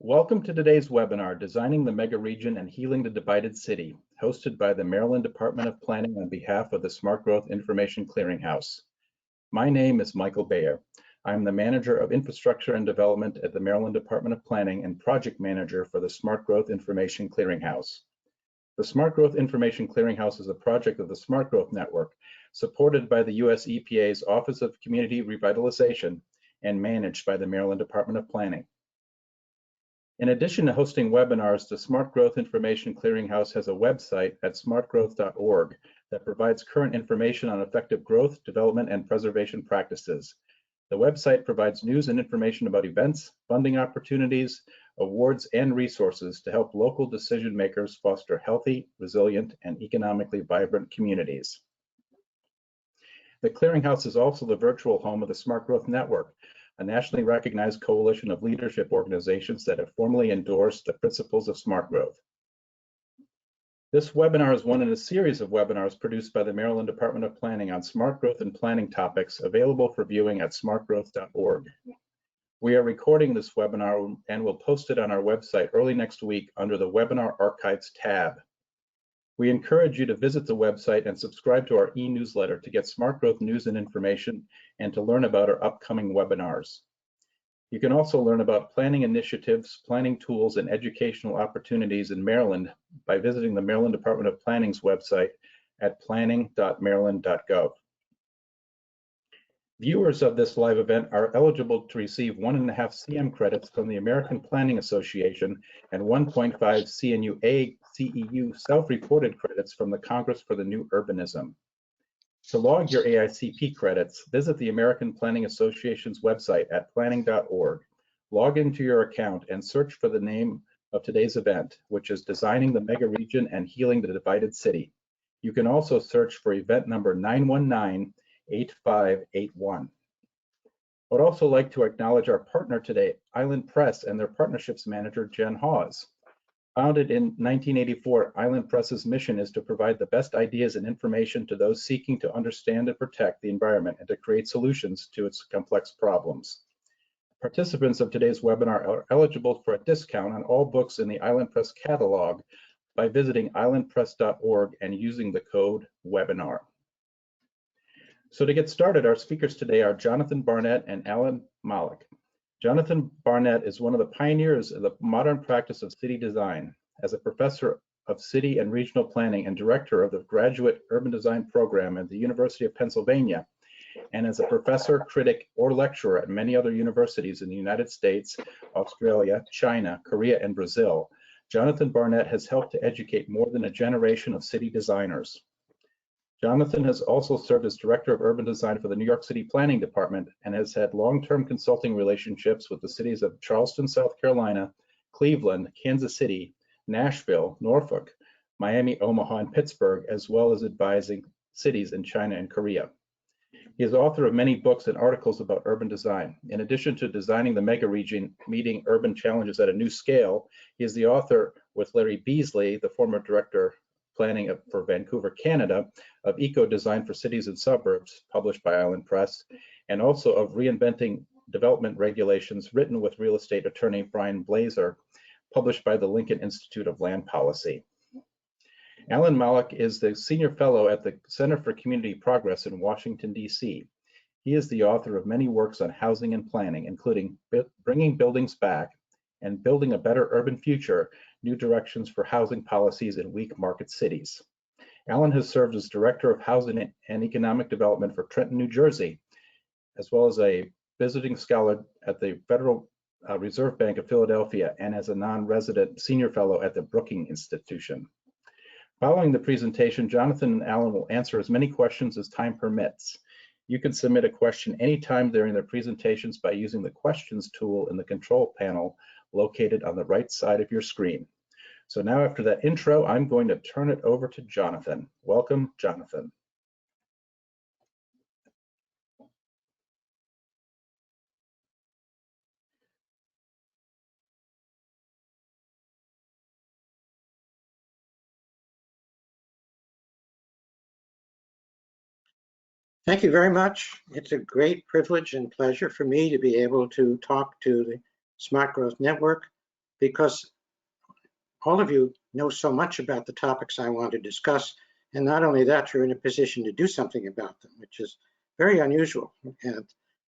Welcome to today's webinar, Designing the Megaregion and Healing the Divided City, hosted by the Maryland Department of Planning on behalf of the Smart Growth Information Clearinghouse. My name is Michael Bayer. I'm the Manager of Infrastructure and Development at the Maryland Department of Planning and Project Manager for the Smart Growth Information Clearinghouse. The Smart Growth Information Clearinghouse is a project of the Smart Growth Network, supported by the US EPA's Office of Community Revitalization and managed by the Maryland Department of Planning. In addition to hosting webinars, the Smart Growth Information Clearinghouse has a website at smartgrowth.org that provides current information on effective growth, development, and preservation practices. The website provides news and information about events, funding opportunities, awards, and resources to help local decision makers foster healthy, resilient, and economically vibrant communities. The Clearinghouse is also the virtual home of the Smart Growth Network, a nationally recognized coalition of leadership organizations that have formally endorsed the principles of smart growth. This webinar is one in a series of webinars produced by the Maryland Department of Planning on smart growth and planning topics, available for viewing at smartgrowth.org. We are recording this webinar and will post it on our website early next week under the Webinar Archives tab. We encourage you to visit the website and subscribe to our e-newsletter to get smart growth news and information and to learn about our upcoming webinars. You can also learn about planning initiatives, planning tools, and educational opportunities in Maryland by visiting the Maryland Department of Planning's website at planning.maryland.gov. Viewers of this live event are eligible to receive 1.5 CM credits from the American Planning Association and 1.5 CNUA CEU self-reported credits from the Congress for the New Urbanism. To log your AICP credits, visit the American Planning Association's website at planning.org. Log into your account and search for the name of today's event, which is Designing the Megaregion and Healing the Divided City. You can also search for event number 919-8581. I would also like to acknowledge our partner today, Island Press, and their partnerships manager, Jen Hawes. Founded in 1984, Island Press's mission is to provide the best ideas and information to those seeking to understand and protect the environment and to create solutions to its complex problems. Participants of today's webinar are eligible for a discount on all books in the Island Press catalog by visiting islandpress.org and using the code WEBINAR. So to get started, our speakers today are Jonathan Barnett and Alan Mallach. Jonathan Barnett is one of the pioneers of the modern practice of city design. As a professor of city and regional planning and director of the graduate urban design program at the University of Pennsylvania, and as a professor, critic, or lecturer at many other universities in the United States, Australia, China, Korea, and Brazil, Jonathan Barnett has helped to educate more than a generation of city designers. Jonathan has also served as Director of Urban Design for the New York City Planning Department and has had long-term consulting relationships with the cities of Charleston, South Carolina, Cleveland, Kansas City, Nashville, Norfolk, Miami, Omaha, and Pittsburgh, as well as advising cities in China and Korea. He is author of many books and articles about urban design. In addition to Designing the Megaregion, Meeting Urban Challenges at a New Scale, he is the author, with Larry Beasley, the former Director Planning for Vancouver, Canada, of Eco Design for Cities and Suburbs, published by Island Press, and also of Reinventing Development Regulations, written with real estate attorney Brian Blazer, published by the Lincoln Institute of Land Policy. Alan Mallach is the Senior Fellow at the Center for Community Progress in Washington, D.C. He is the author of many works on housing and planning, including Bringing Buildings Back and Building a Better Urban Future, New Directions for Housing Policies in Weak Market Cities. Alan has served as Director of Housing and Economic Development for Trenton, New Jersey, as well as a visiting scholar at the Federal Reserve Bank of Philadelphia and as a non-resident Senior Fellow at the Brookings Institution. Following the presentation, Jonathan and Alan will answer as many questions as time permits. You can submit a question anytime during their presentations by using the questions tool in the control panel located on the right side of your screen. So now, after that intro, I'm going to turn it over to Jonathan. Welcome, Jonathan. Thank you very much. It's a great privilege and pleasure for me to be able to talk to the Smart Growth Network, because all of you know so much about the topics I want to discuss. And not only that, you're in a position to do something about them, which is very unusual. And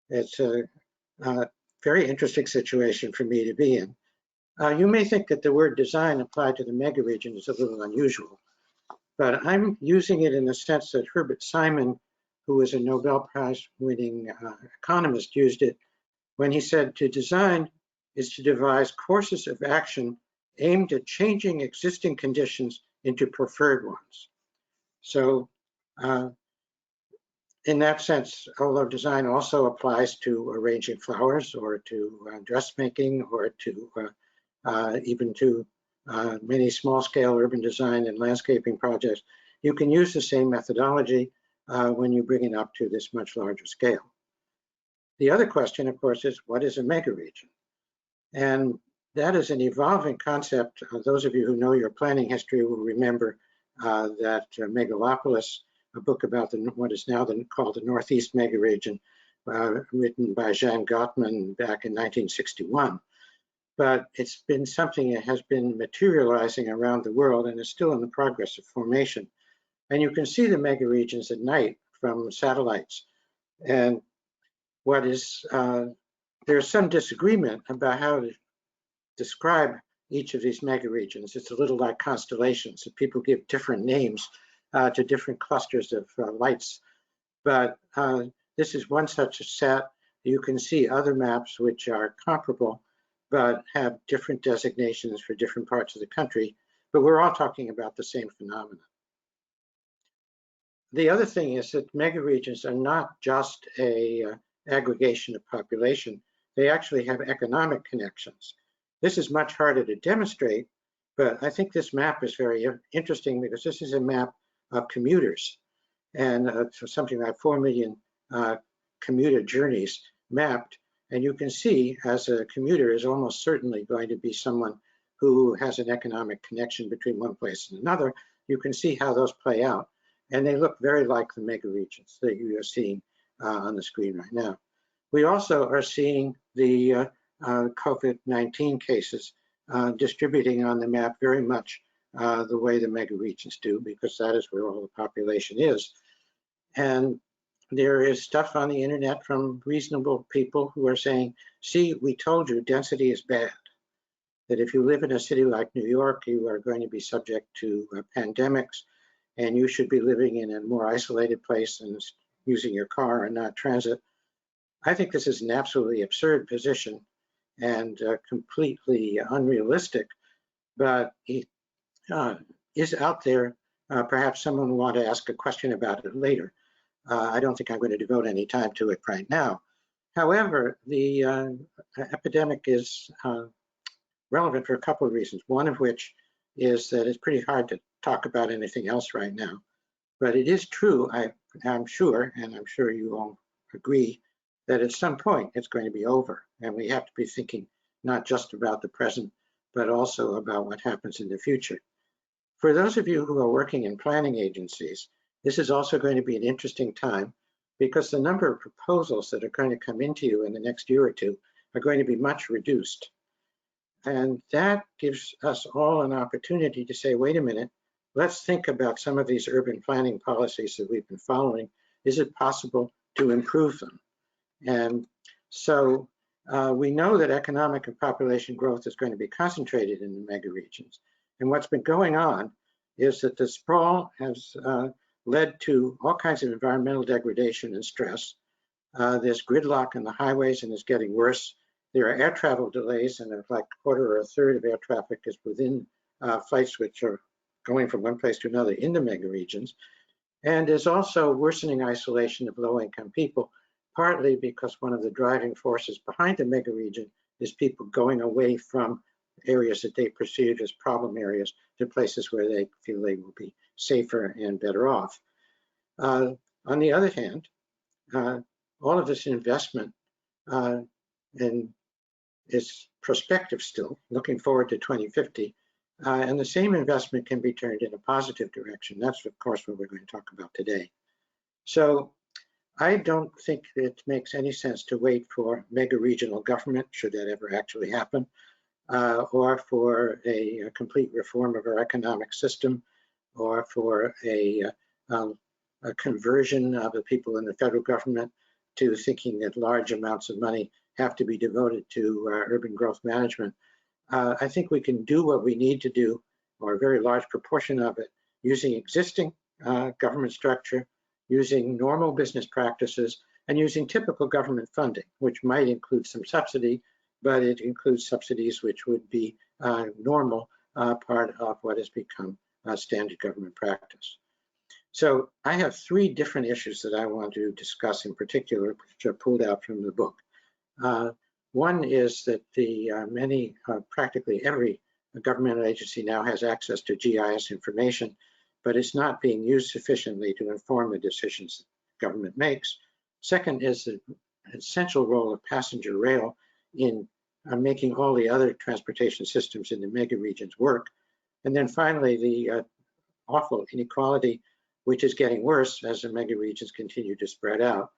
it's a very interesting situation for me to be in. You may think that the word design applied to the megaregion is a little unusual, but I'm using it in the sense that Herbert Simon, who was a Nobel Prize winning economist, used it when he said to design is to devise courses of action aimed at changing existing conditions into preferred ones. So in that sense, although design also applies to arranging flowers or to dressmaking or to even to many small-scale urban design and landscaping projects, you can use the same methodology when you bring it up to this much larger scale. The other question, of course, is what is a megaregion? And that is an evolving concept. Those of you who know your planning history will remember that Megalopolis, a book about what is now called the Northeast Megaregion, written by Jean Gottman back in 1961. But it's been something that has been materializing around the world and is still in the progress of formation. And you can see the megaregions at night from satellites. And what is, there's some disagreement about how to describe each of these megaregions. It's a little like constellations. So people give different names to different clusters of lights. But this is one such a set. You can see other maps which are comparable, but have different designations for different parts of the country. But we're all talking about the same phenomena. The other thing is that megaregions are not just a aggregation of population. They actually have economic connections. This is much harder to demonstrate, but I think this map is very interesting because this is a map of commuters and something like 4 million commuter journeys mapped. And you can see as a commuter is almost certainly going to be someone who has an economic connection between one place and another. You can see how those play out. And they look very like the megaregions that you are seeing on the screen right now. We also are seeing the COVID-19 cases distributing on the map very much the way the megaregions do, because that is where all the population is. And there is stuff on the internet from reasonable people who are saying, see, we told you density is bad. That if you live in a city like New York, you are going to be subject to pandemics, and you should be living in a more isolated place and using your car and not transit. I think this is an absolutely absurd position and completely unrealistic, but it is out there. Perhaps someone will want to ask a question about it later. I don't think I'm going to devote any time to it right now. However, the epidemic is relevant for a couple of reasons, one of which is that it's pretty hard to talk about anything else right now. But it is true, I'm sure, and I'm sure you all agree, that at some point it's going to be over. And we have to be thinking not just about the present, but also about what happens in the future. For those of you who are working in planning agencies, this is also going to be an interesting time because the number of proposals that are going to come into you in the next year or two are going to be much reduced. And that gives us all an opportunity to say, wait a minute, let's think about some of these urban planning policies that we've been following. Is it possible to improve them? And so we know that economic and population growth is going to be concentrated in the megaregions. And what's been going on is that the sprawl has led to all kinds of environmental degradation and stress. There's gridlock in the highways and it's getting worse. There are air travel delays, and like a quarter or a third of air traffic is within flights which are going from one place to another in the megaregions. And there's also worsening isolation of low-income people, partly because one of the driving forces behind the megaregion is people going away from areas that they perceive as problem areas to places where they feel they will be safer and better off. On the other hand, all of this investment and is prospective still, looking forward to 2050, and the same investment can be turned in a positive direction. That's, of course, what we're going to talk about today. So I don't think it makes any sense to wait for mega-regional government, should that ever actually happen. or for a complete reform of our economic system, or for a conversion of the people in the federal government to thinking that large amounts of money have to be devoted to urban growth management. I think we can do what we need to do, or a very large proportion of it, using existing government structure, using normal business practices, and using typical government funding, which might include some subsidy, but it includes subsidies which would be normal part of what has become standard government practice. So I have three different issues that I want to discuss in particular, which are pulled out from the book. One is that practically every governmental agency now has access to GIS information, but it's not being used sufficiently to inform the decisions that government makes. Second is the essential role of passenger rail in making all the other transportation systems in the mega regions work. And then finally, the awful inequality, which is getting worse as the mega regions continue to spread out.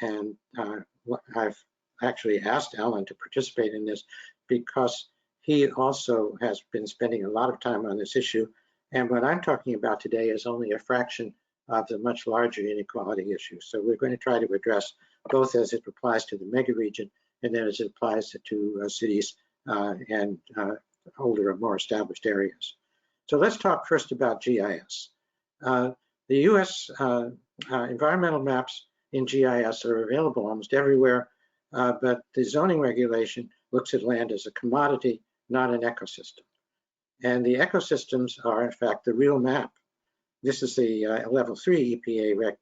And I've actually asked Alan to participate in this because he also has been spending a lot of time on this issue. And what I'm talking about today is only a fraction of the much larger inequality issue. So we're going to try to address both as it applies to the mega region and then as it applies to cities and older or more established areas. So let's talk first about GIS. The US environmental maps in GIS are available almost everywhere, but the zoning regulation looks at land as a commodity, not an ecosystem. And the ecosystems are, in fact, the real map. This is the level 3 EPA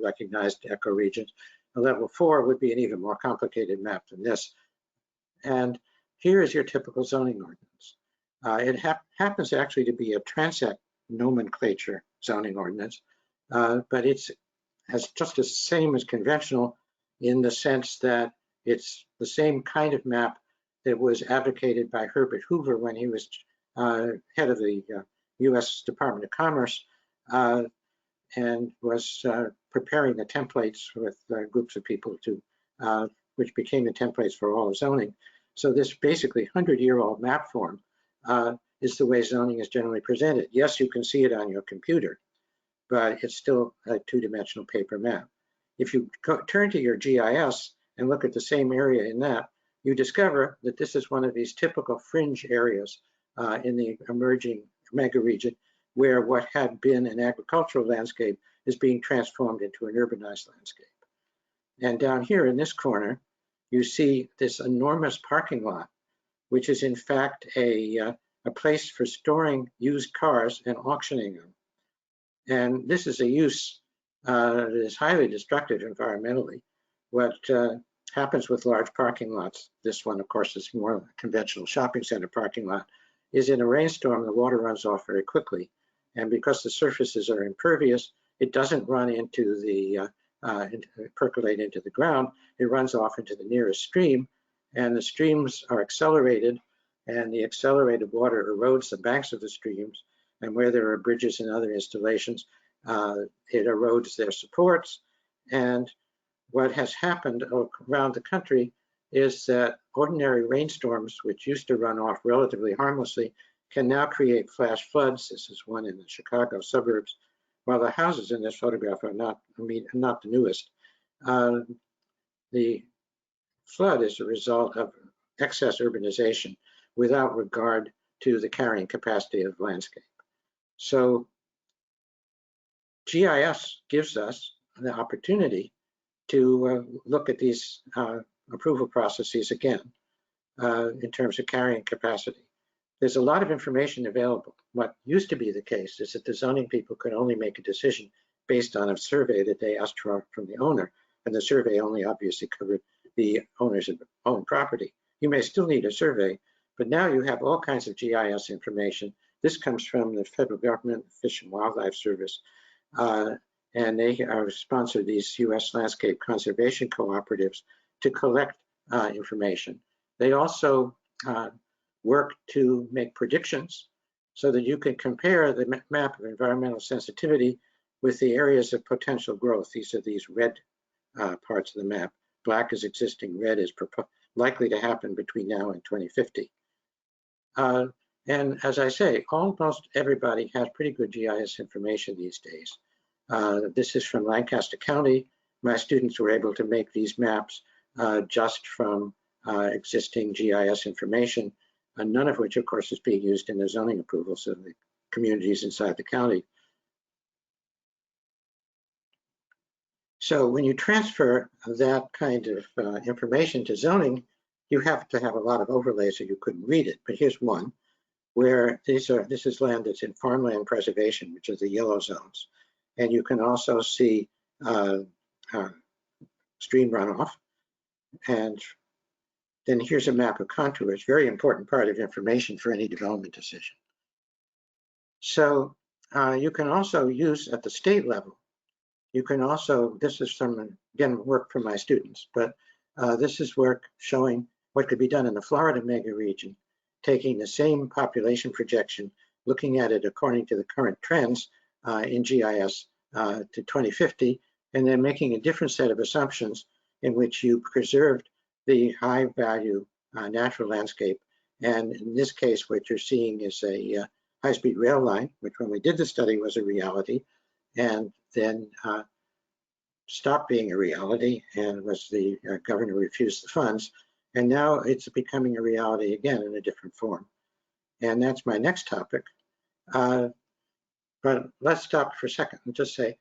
recognized ecoregions. A level 4 would be an even more complicated map than this. And here is your typical zoning ordinance. It happens actually to be a transect nomenclature zoning ordinance, but it's just the same as conventional in the sense that it's the same kind of map that was advocated by Herbert Hoover when he was head of the US Department of Commerce and was preparing the templates with groups of people to, which became the templates for all of zoning. So this basically 100-year-old map form is the way zoning is generally presented. Yes, you can see it on your computer, but it's still a two-dimensional paper map. If you turn to your GIS and look at the same area in that, you discover that this is one of these typical fringe areas in the emerging mega region where what had been an agricultural landscape is being transformed into an urbanized landscape. And down here in this corner, you see this enormous parking lot, which is in fact a place for storing used cars and auctioning them. And this is a use that is highly destructive environmentally. What happens with large parking lots, this one of course is more a conventional shopping center parking lot, is in a rainstorm the water runs off very quickly. And because the surfaces are impervious, it doesn't run into the, percolate into the ground, it runs off into the nearest stream, and the streams are accelerated, and the accelerated water erodes the banks of the streams, and where there are bridges and other installations, it erodes their supports. And what has happened around the country is that ordinary rainstorms, which used to run off relatively harmlessly, can now create flash floods. This is one in the Chicago suburbs. While the houses in this photograph are not the newest, the flood is a result of excess urbanization without regard to the carrying capacity of the landscape. So GIS gives us the opportunity to look at these approval processes again in terms of carrying capacity. There's a lot of information available. What used to be the case is that the zoning people could only make a decision based on a survey that they asked for from the owner, and the survey only obviously covered the owner's own property. You may still need a survey, but now you have all kinds of GIS information. This comes from the federal government, Fish and Wildlife Service, and they are sponsored these US landscape conservation cooperatives to collect information. They also work to make predictions so that you can compare the map of environmental sensitivity with the areas of potential growth. These are these red parts of the map. Black is existing, red is likely to happen between now and 2050. And as I say, almost everybody has pretty good GIS information these days. This is from Lancaster County. My students were able to make these maps just from existing GIS information, none of which, of course, is being used in the zoning approvals of the communities inside the county. So when you transfer that kind of information to zoning, you have to have a lot of overlays or you couldn't read it. But here's one where this is land that's in farmland preservation, which is the yellow zones. And you can also see stream runoff. And then here's a map of contours, very important part of information for any development decision. So you can also use at the state level. You can also, this is some, again, work from my students, but this is work showing what could be done in the Florida megaregion, taking the same population projection, looking at it according to the current trends in GIS to 2050, and then making a different set of assumptions in which you preserved the high value natural landscape. And in this case, what you're seeing is a high-speed rail line, which when we did the study was a reality, and then stopped being a reality, and was the governor refused the funds, and now it's becoming a reality again in a different form. And that's my next topic. But let's stop for a second and just say,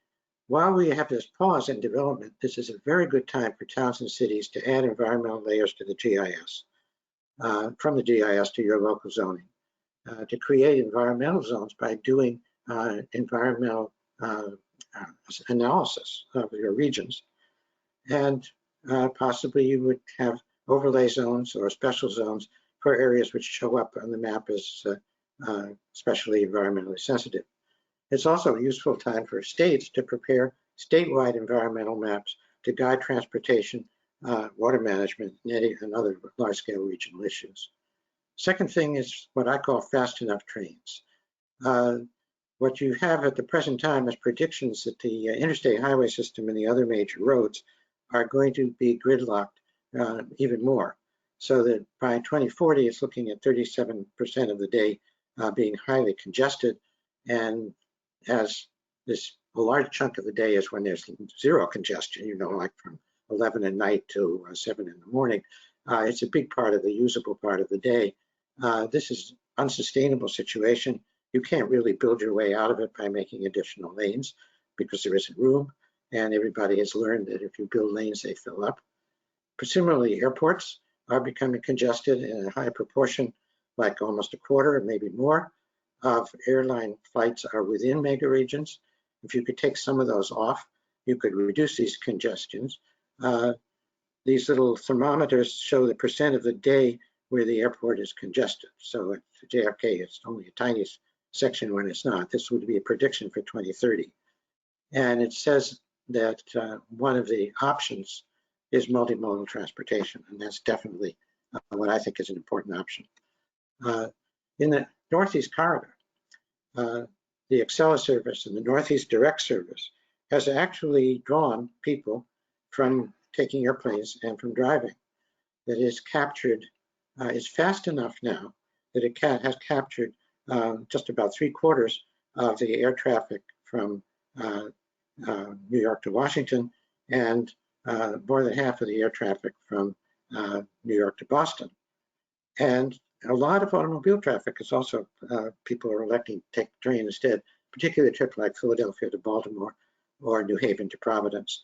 while we have this pause in development, this is a very good time for towns and cities to add environmental layers to the GIS, from the GIS to your local zoning, to create environmental zones by doing environmental analysis of your regions. And possibly you would have overlay zones or special zones for areas which show up on the map as especially environmentally sensitive. It's also a useful time for states to prepare statewide environmental maps to guide transportation, water management, and other large-scale regional issues. Second thing is what I call fast enough trains. What you have at the present time is predictions that the interstate highway system and the other major roads are going to be gridlocked even more. So that by 2040, it's looking at 37% of the day being highly congested. And as this, a large chunk of the day is when there's zero congestion, you know, like from 11 at night to 7 in the morning. It's a big part of the usable part of the day. This is an unsustainable situation. You can't really build your way out of it by making additional lanes because there isn't room. And everybody has learned that if you build lanes, they fill up. Similarly, airports are becoming congested in a high proportion, like almost a quarter, maybe more, of airline flights are within megaregions. If you could take some of those off, you could reduce these congestions. These little thermometers show the percent of the day where the airport is congested. So at JFK, it's only a tiny section when it's not. This would be a prediction for 2030. And it says that one of the options is multimodal transportation, and that's definitely what I think is an important option. In the Northeast Corridor, the Excella service and the Northeast Direct service has actually drawn people from taking airplanes and from driving. That is captured, is fast enough now that it has captured just about 3/4 of the air traffic from New York to Washington, and more than half of the air traffic from New York to Boston. And a lot of automobile traffic is also, people are electing to take the train instead, particularly a trip like Philadelphia to Baltimore or New Haven to Providence.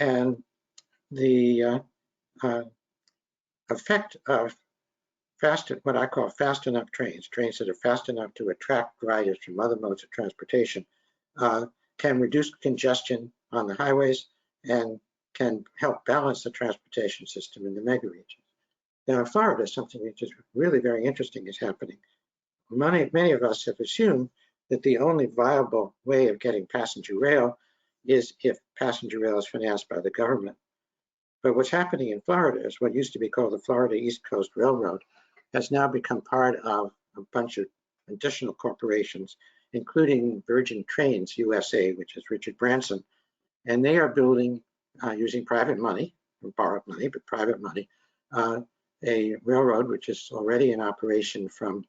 And the effect of what I call fast enough trains that are fast enough to attract riders from other modes of transportation, can reduce congestion on the highways and can help balance the transportation system in the megaregions. Now in Florida, something which is really very interesting is happening. Many of us have assumed that the only viable way of getting passenger rail is if passenger rail is financed by the government. But what's happening in Florida is what used to be called the Florida East Coast Railroad has now become part of a bunch of additional corporations, including Virgin Trains USA, which is Richard Branson. And they are building, using private money, borrowed money, but private money, a railroad which is already in operation from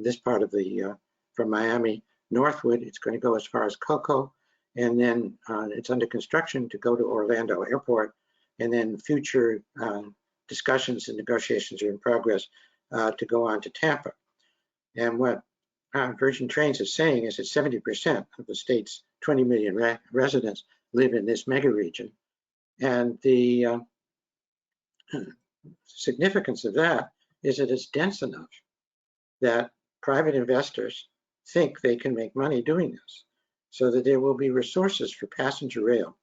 this part of the, from Miami northward. It's going to go as far as Cocoa, and then it's under construction to go to Orlando Airport, and then future discussions and negotiations are in progress to go on to Tampa. And what Virgin Trains is saying is that 70% of the state's 20 million residents live in this mega region. And the significance of that is that it's dense enough that private investors think they can make money doing this, so that there will be resources for passenger rail,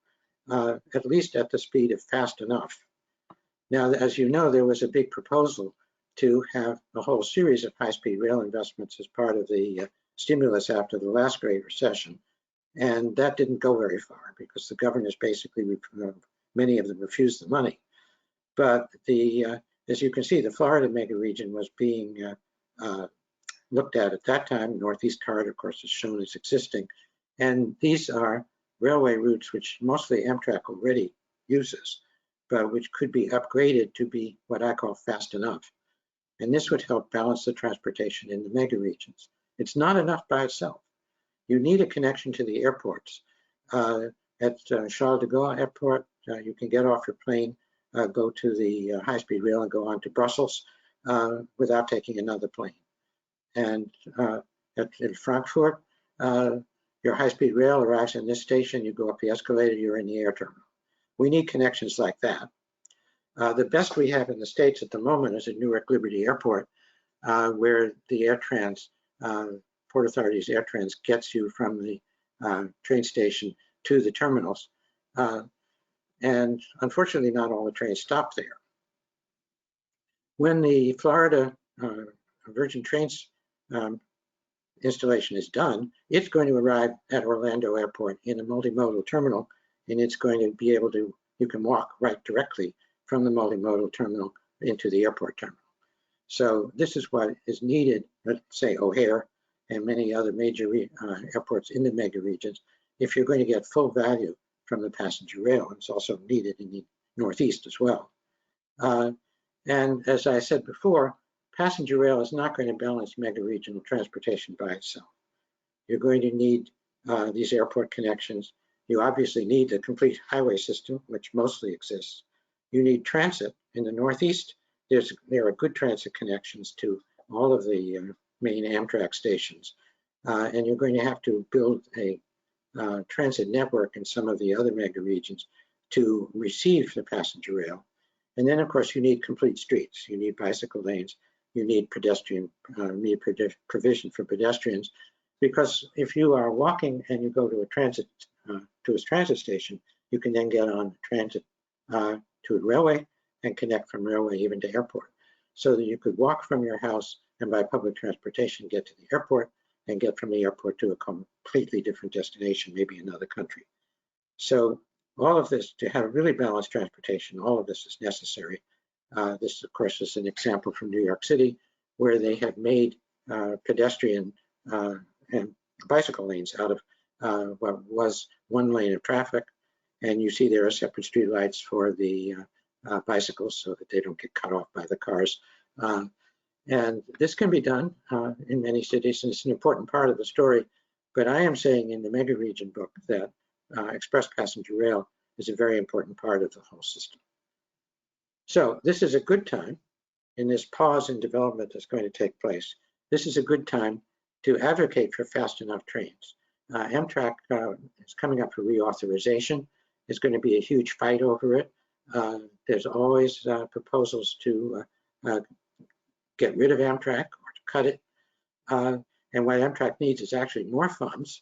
at least at the speed of fast enough. Now, as you know, there was a big proposal to have a whole series of high-speed rail investments as part of the stimulus after the last Great Recession. And that didn't go very far because the governors basically, many of them refused the money. But as you can see, the Florida mega region was being looked at that time. Northeast Corridor, of course, is shown as existing. And these are railway routes which mostly Amtrak already uses, but which could be upgraded to be what I call fast enough. And this would help balance the transportation in the mega regions. It's not enough by itself. You need a connection to the airports. At Charles de Gaulle Airport, you can get off your plane, go to the high-speed rail and go on to Brussels without taking another plane. And at Frankfurt, your high-speed rail arrives in this station, you go up the escalator, you're in the air terminal. We need connections like that. The best we have in the States at the moment is at Newark Liberty Airport, where the AirTrans, Port Authority's AirTrans gets you from the train station to the terminals. And unfortunately, not all the trains stop there. When the Florida Virgin Trains installation is done, it's going to arrive at Orlando Airport in a multimodal terminal, and it's going to be able to, you can walk right directly from the multimodal terminal into the airport terminal. So this is what is needed, let's say O'Hare and many other major airports in the mega regions, if you're going to get full value from the passenger rail. It's also needed in the Northeast as well. And as I said before, passenger rail is not going to balance mega regional transportation by itself. You're going to need these airport connections. You obviously need the complete highway system, which mostly exists. You need transit. In the Northeast, there are good transit connections to all of the main Amtrak stations. And you're going to have to build a transit network in some of the other mega regions to receive the passenger rail. And then, of course, you need complete streets. You need bicycle lanes. You need pedestrian, provision for pedestrians. Because if you are walking and you go to a transit station, you can then get on transit to a railway and connect from railway even to airport. So that you could walk from your house and by public transportation get to the airport and get from the airport to a completely different destination, maybe another country. So all of this, to have really balanced transportation, all of this is necessary. This, of course, is an example from New York City, where they have made pedestrian and bicycle lanes out of what was one lane of traffic. And you see there are separate street lights for the bicycles so that they don't get cut off by the cars. And this can be done in many cities, and it's an important part of the story. But I am saying in the mega region book that express passenger rail is a very important part of the whole system. So this is a good time in this pause in development that's going to take place. This is a good time to advocate for fast enough trains. Amtrak is coming up for reauthorization. There's going to be a huge fight over it. There's always proposals to get rid of Amtrak or to cut it. And what Amtrak needs is actually more funds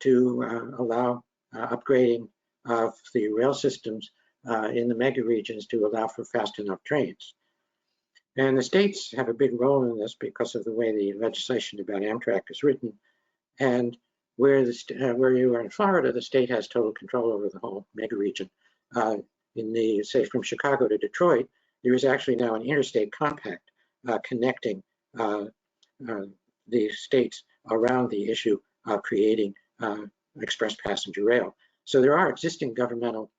to allow upgrading of the rail systems in the mega regions to allow for fast enough trains. And the states have a big role in this because of the way the legislation about Amtrak is written. And where you are in Florida, the state has total control over the whole mega region. In the, say, from Chicago to Detroit, there is actually now an interstate compact connecting the states around the issue of creating express passenger rail. So there are existing governmental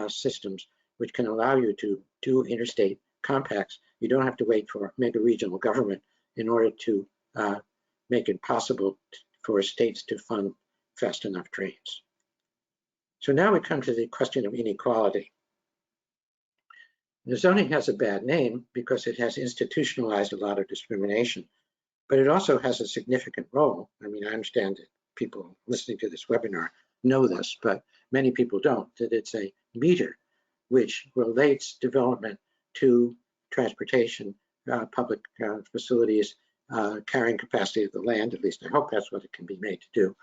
systems which can allow you to do interstate compacts, you don't have to wait for mega regional government in order to make it possible for states to fund fast enough trains. So now we come to the question of inequality. The zoning has a bad name because it has institutionalized a lot of discrimination, but it also has a significant role. I mean, I understand that people listening to this webinar know this, but many people don't, that it's a meter which relates development to transportation, public facilities, carrying capacity of the land. At least I hope that's what it can be made to do.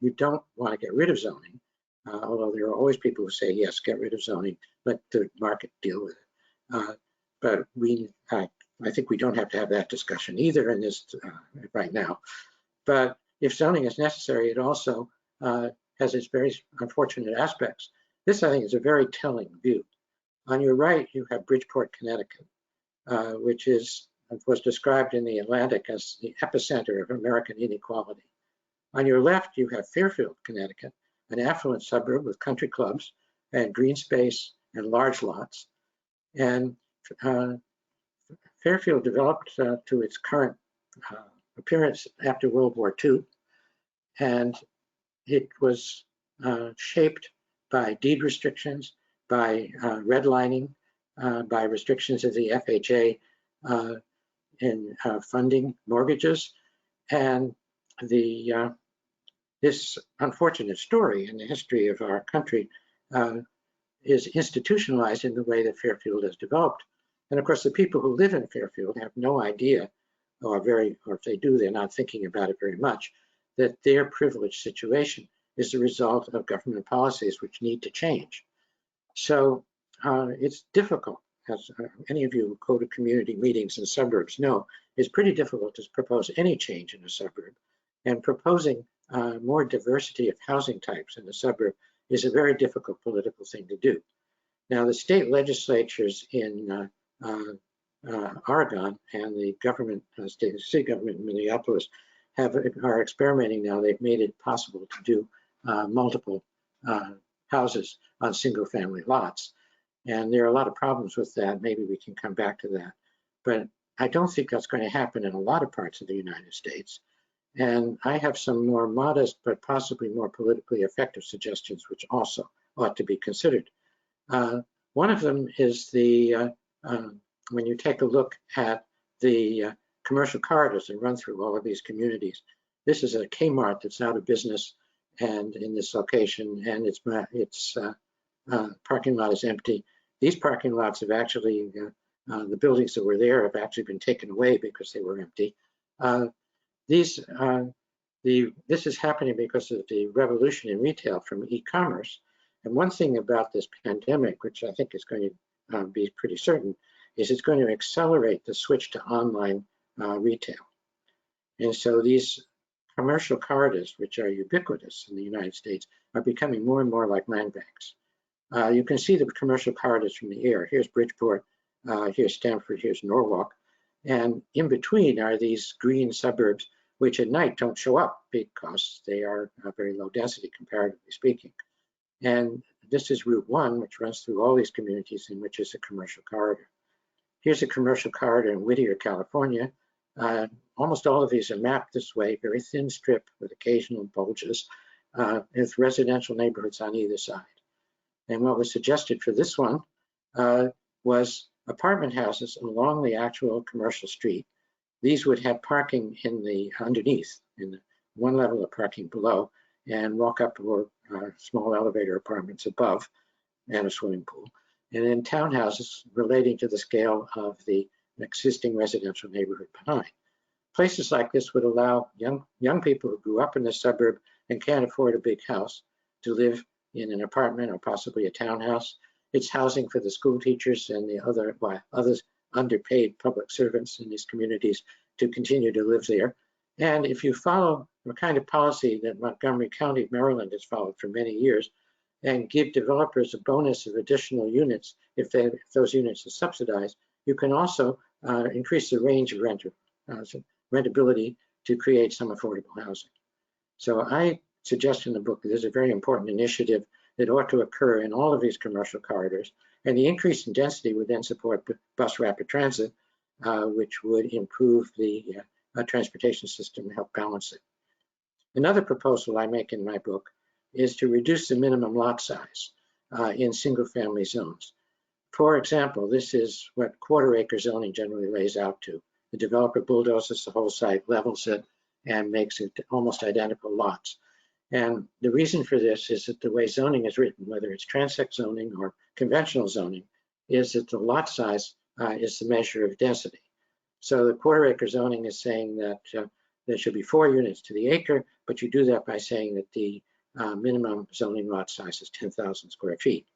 You don't want to get rid of zoning, although there are always people who say, yes, get rid of zoning, let the market deal with it. But I think we don't have to have that discussion either in this right now. But if zoning is necessary, it also has its very unfortunate aspects. This, I think, is a very telling view. On your right, you have Bridgeport, Connecticut, which was described in the Atlantic as the epicenter of American inequality. On your left, you have Fairfield, Connecticut, an affluent suburb with country clubs and green space and large lots. And Fairfield developed to its current appearance after World War II, and it was shaped by deed restrictions, by redlining, by restrictions of the FHA in funding mortgages, and this unfortunate story in the history of our country is institutionalized in the way that Fairfield has developed. And of course, the people who live in Fairfield have no idea, or if they do, they're not thinking about it very much, that their privileged situation is the result of government policies which need to change. So it's difficult, as any of you who go to community meetings in suburbs know, it's pretty difficult to propose any change in a suburb. And proposing more diversity of housing types in the suburb is a very difficult political thing to do. Now, the state legislatures in Oregon and the government, city government in Minneapolis are experimenting now. They've made it possible to do multiple houses on single family lots. And there are a lot of problems with that. Maybe we can come back to that. But I don't think that's going to happen in a lot of parts of the United States. And I have some more modest, but possibly more politically effective suggestions, which also ought to be considered. One of them is when you take a look at the commercial corridors that run through all of these communities. This is a Kmart that's out of business and in this location, and its parking lot is empty. These parking lots have actually, the buildings that were there have actually been taken away because they were empty. This is happening because of the revolution in retail from e-commerce. And one thing about this pandemic, which I think is going to be pretty certain, is it's going to accelerate the switch to online retail. And so these commercial corridors, which are ubiquitous in the United States, are becoming more and more like land banks. You can see the commercial corridors from the air. Here's Bridgeport, here's Stamford, here's Norwalk. And in between are these green suburbs, which at night don't show up because they are very low density, comparatively speaking. And this is Route 1, which runs through all these communities in which is a commercial corridor. Here's a commercial corridor in Whittier, California. Almost all of these are mapped this way, very thin strip with occasional bulges, with residential neighborhoods on either side. And what was suggested for this one was apartment houses along the actual commercial street. These would have parking in the underneath, in the one level of parking below, and walk up or small elevator apartments above, and a swimming pool. And then townhouses relating to the scale of the existing residential neighborhood behind. Places like this would allow young people who grew up in the suburb and can't afford a big house to live in an apartment or possibly a townhouse. It's housing for the school teachers and the other underpaid public servants in these communities to continue to live there. And if you follow the kind of policy that Montgomery County, Maryland has followed for many years, and give developers a bonus of additional units if those units are subsidized, you can also increase the range of rentability to create some affordable housing. So I suggest in the book that there's a very important initiative that ought to occur in all of these commercial corridors, And the increase in density would then support bus rapid transit, which would improve the transportation system and help balance it. Another proposal I make in my book is to reduce the minimum lot size in single-family zones. For example, this is what quarter-acre zoning generally lays out to. The developer bulldozes the whole site, levels it, and makes it almost identical lots. And the reason for this is that the way zoning is written, whether it's transect zoning or conventional zoning, is that the lot size is the measure of density. So the quarter-acre zoning is saying that there should be 4 units to the acre, but you do that by saying that the minimum zoning lot size is 10,000 square feet.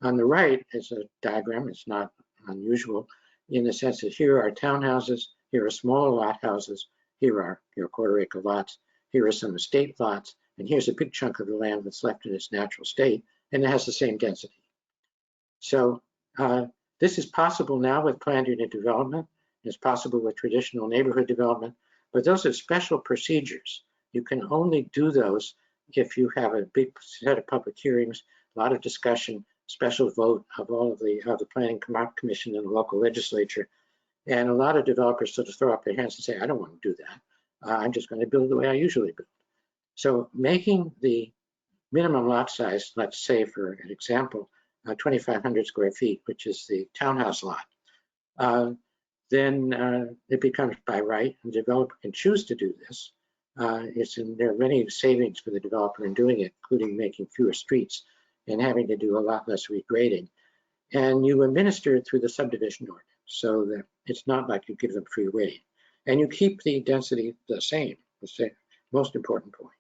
On the right is a diagram. It's not unusual in the sense that here are townhouses, here are smaller lot houses, here are your quarter-acre lots, here are some estate lots, and here's a big chunk of the land that's left in its natural state, and it has the same density. So this is possible now with planned unit development. It's possible with traditional neighborhood development, but those are special procedures. You can only do those if you have a big set of public hearings, a lot of discussion, special vote of all of the planning commission and the local legislature. And a lot of developers sort of throw up their hands and say, I don't want to do that. I'm just going to build the way I usually build. So making the minimum lot size, let's say for an example, 2,500 square feet, which is the townhouse lot, then it becomes by right, and the developer can choose to do this. There are many savings for the developer in doing it, including making fewer streets and having to do a lot less regrading. And you administer it through the subdivision ordinance, so that it's not like you give them free rein. And you keep the density the same, most important point.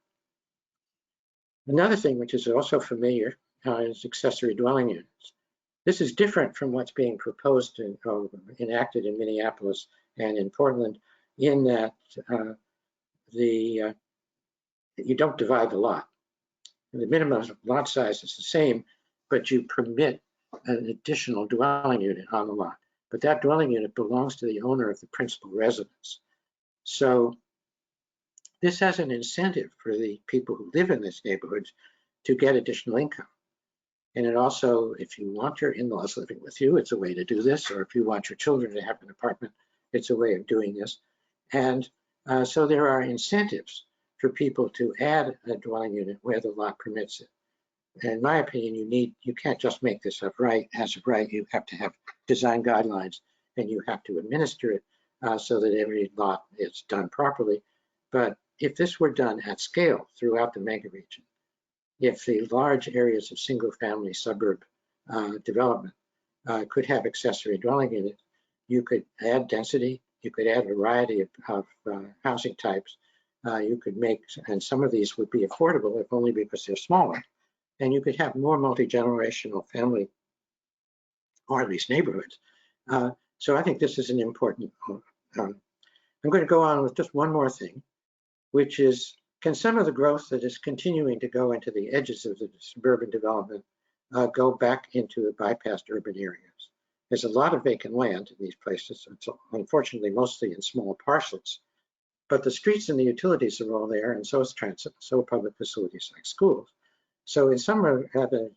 Another thing which is also familiar is accessory dwelling units. This is different from what's being proposed and enacted in Minneapolis and in Portland, in that you don't divide the lot. The minimum lot size is the same, but you permit an additional dwelling unit on the lot. But that dwelling unit belongs to the owner of the principal residence. So this has an incentive for the people who live in these neighborhoods to get additional income. And it also, if you want your in-laws living with you, it's a way to do this. Or if you want your children to have an apartment, it's a way of doing this. And so there are incentives for people to add a dwelling unit where the lot permits it. And in my opinion, you can't just make this up as of right. You have to have design guidelines, and you have to administer it so that every lot is done properly. But if this were done at scale throughout the megaregion, if the large areas of single-family suburb development could have accessory dwelling units, you could add density, you could add a variety of housing types, you could make, and some of these would be affordable if only because they're smaller, and you could have more multi-generational family, or at least neighborhoods. So I think this is an important, I'm going to go on with just one more thing, which is, can some of the growth that is continuing to go into the edges of the suburban development go back into the bypassed urban areas? There's a lot of vacant land in these places. It's unfortunately mostly in small parcels, but the streets and the utilities are all there, and so is transit, so are public facilities like schools. So in some have a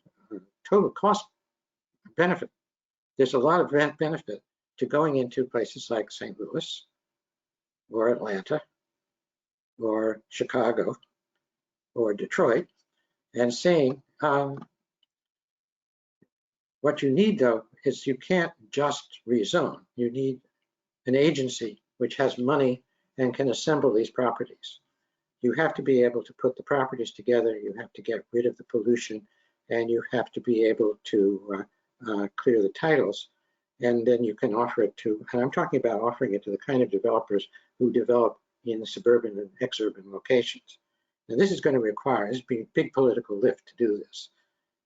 total cost benefit. There's a lot of benefit to going into places like St. Louis or Atlanta or Chicago or Detroit and saying, what you need though is you can't just rezone. You need an agency which has money and can assemble these properties. You have to be able to put the properties together, you have to get rid of the pollution, and you have to be able to clear the titles, and then you can offer it to, and I'm talking about offering it to the kind of developers who develop in the suburban and exurban locations. And this is going to require, there's been a big political lift to do this,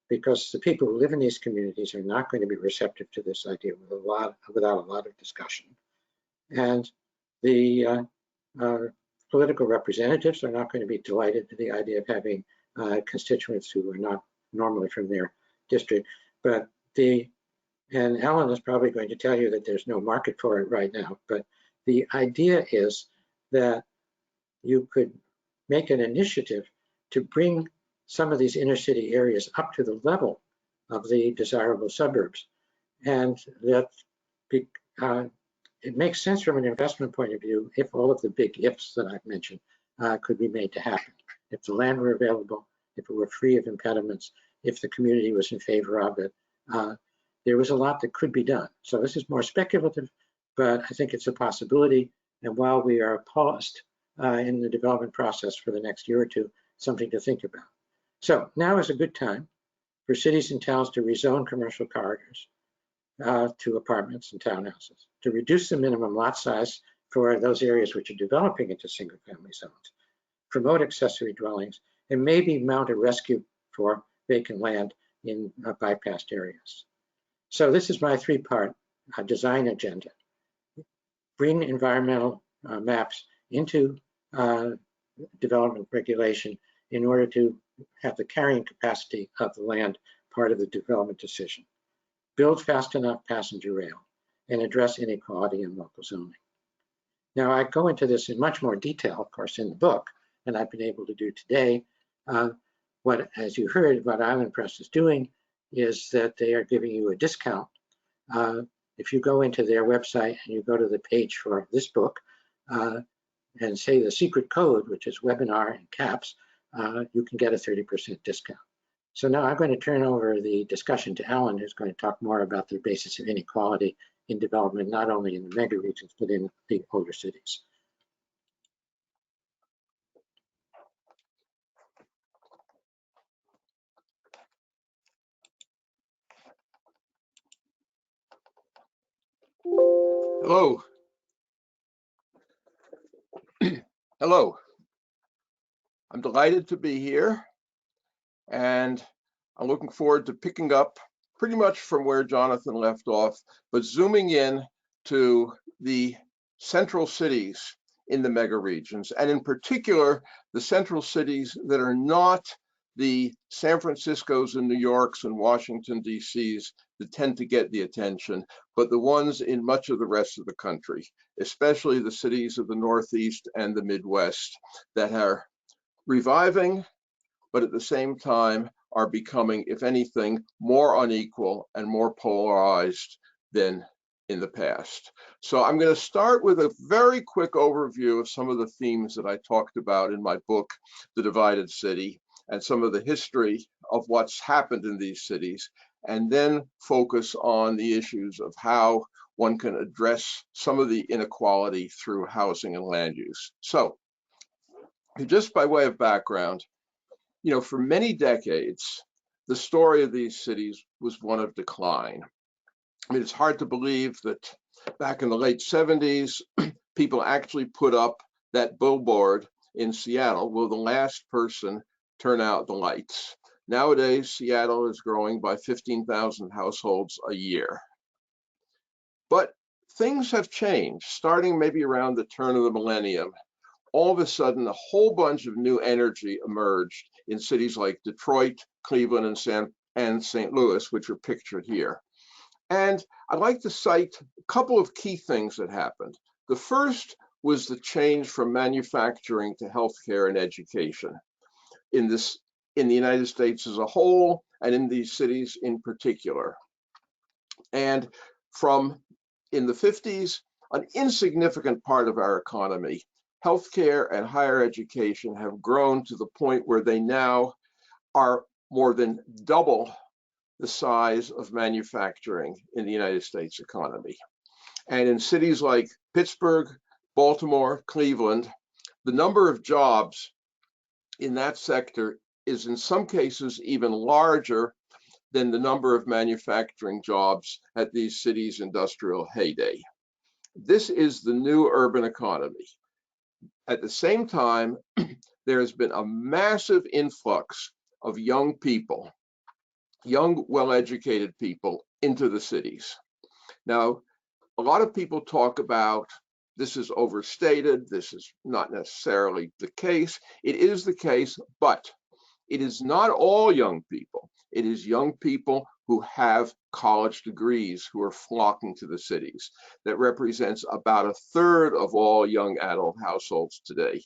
because the people who live in these communities are not going to be receptive to this idea without a lot of discussion. And the political representatives are not going to be delighted to the idea of having constituents who are not normally from their district. But and Alan is probably going to tell you that there's no market for it right now, but the idea is that you could make an initiative to bring some of these inner city areas up to the level of the desirable suburbs. And that it makes sense from an investment point of view if all of the big ifs that I've mentioned could be made to happen. If the land were available, if it were free of impediments, if the community was in favor of it, there was a lot that could be done. So this is more speculative, but I think it's a possibility. And while we are paused in the development process for the next year or two, something to think about. So now is a good time for cities and towns to rezone commercial corridors to apartments and townhouses, to reduce the minimum lot size for those areas which are developing into single-family zones, promote accessory dwellings, and maybe mount a rescue for vacant land in bypassed areas. So this is my three-part design agenda. Bring environmental maps into development regulation in order to have the carrying capacity of the land part of the development decision. Build fast enough passenger rail and address inequality in local zoning. Now, I go into this in much more detail, of course, in the book than I've been able to do today. As you heard, what Island Press is doing is that they are giving you a discount. If you go into their website and you go to the page for this book and say the secret code, which is webinar in caps, you can get a 30% discount. So now I'm going to turn over the discussion to Alan, who's going to talk more about the basis of inequality in development, not only in the mega regions, but in the older cities. Hello. Hello. I'm delighted to be here, and I'm looking forward to picking up pretty much from where Jonathan left off, but zooming in to the central cities in the mega regions, and in particular, the central cities that are not the San Franciscos and New Yorks and Washington, D.C.s that tend to get the attention, but the ones in much of the rest of the country, especially the cities of the Northeast and the Midwest that are reviving, but at the same time are becoming, if anything, more unequal and more polarized than in the past. So I'm going to start with a very quick overview of some of the themes that I talked about in my book, The Divided City, and some of the history of what's happened in these cities, and then focus on the issues of how one can address some of the inequality through housing and land use. So, just by way of background, for many decades, the story of these cities was one of decline. I mean, it's hard to believe that back in the late 70s, people actually put up that billboard in Seattle, will the last person turn out the lights? Nowadays, Seattle is growing by 15,000 households a year. But things have changed, starting maybe around the turn of the millennium. All of a sudden, a whole bunch of new energy emerged in cities like Detroit, Cleveland, and St. Louis, which are pictured here. And I'd like to cite a couple of key things that happened. The first was the change from manufacturing to healthcare and education in the United States as a whole, and in these cities in particular. And in the 50s, an insignificant part of our economy, healthcare and higher education, have grown to the point where they now are more than double the size of manufacturing in the United States economy. And in cities like Pittsburgh, Baltimore, Cleveland, the number of jobs in that sector is in some cases even larger than the number of manufacturing jobs at these cities' industrial heyday. This is the new urban economy. At the same time, there has been a massive influx of young people, young, well-educated people into the cities. Now, a lot of people talk about this is overstated, this is not necessarily the case. It is the case, but it is not all young people. It is young people who have college degrees who are flocking to the cities. That represents about a third of all young adult households today.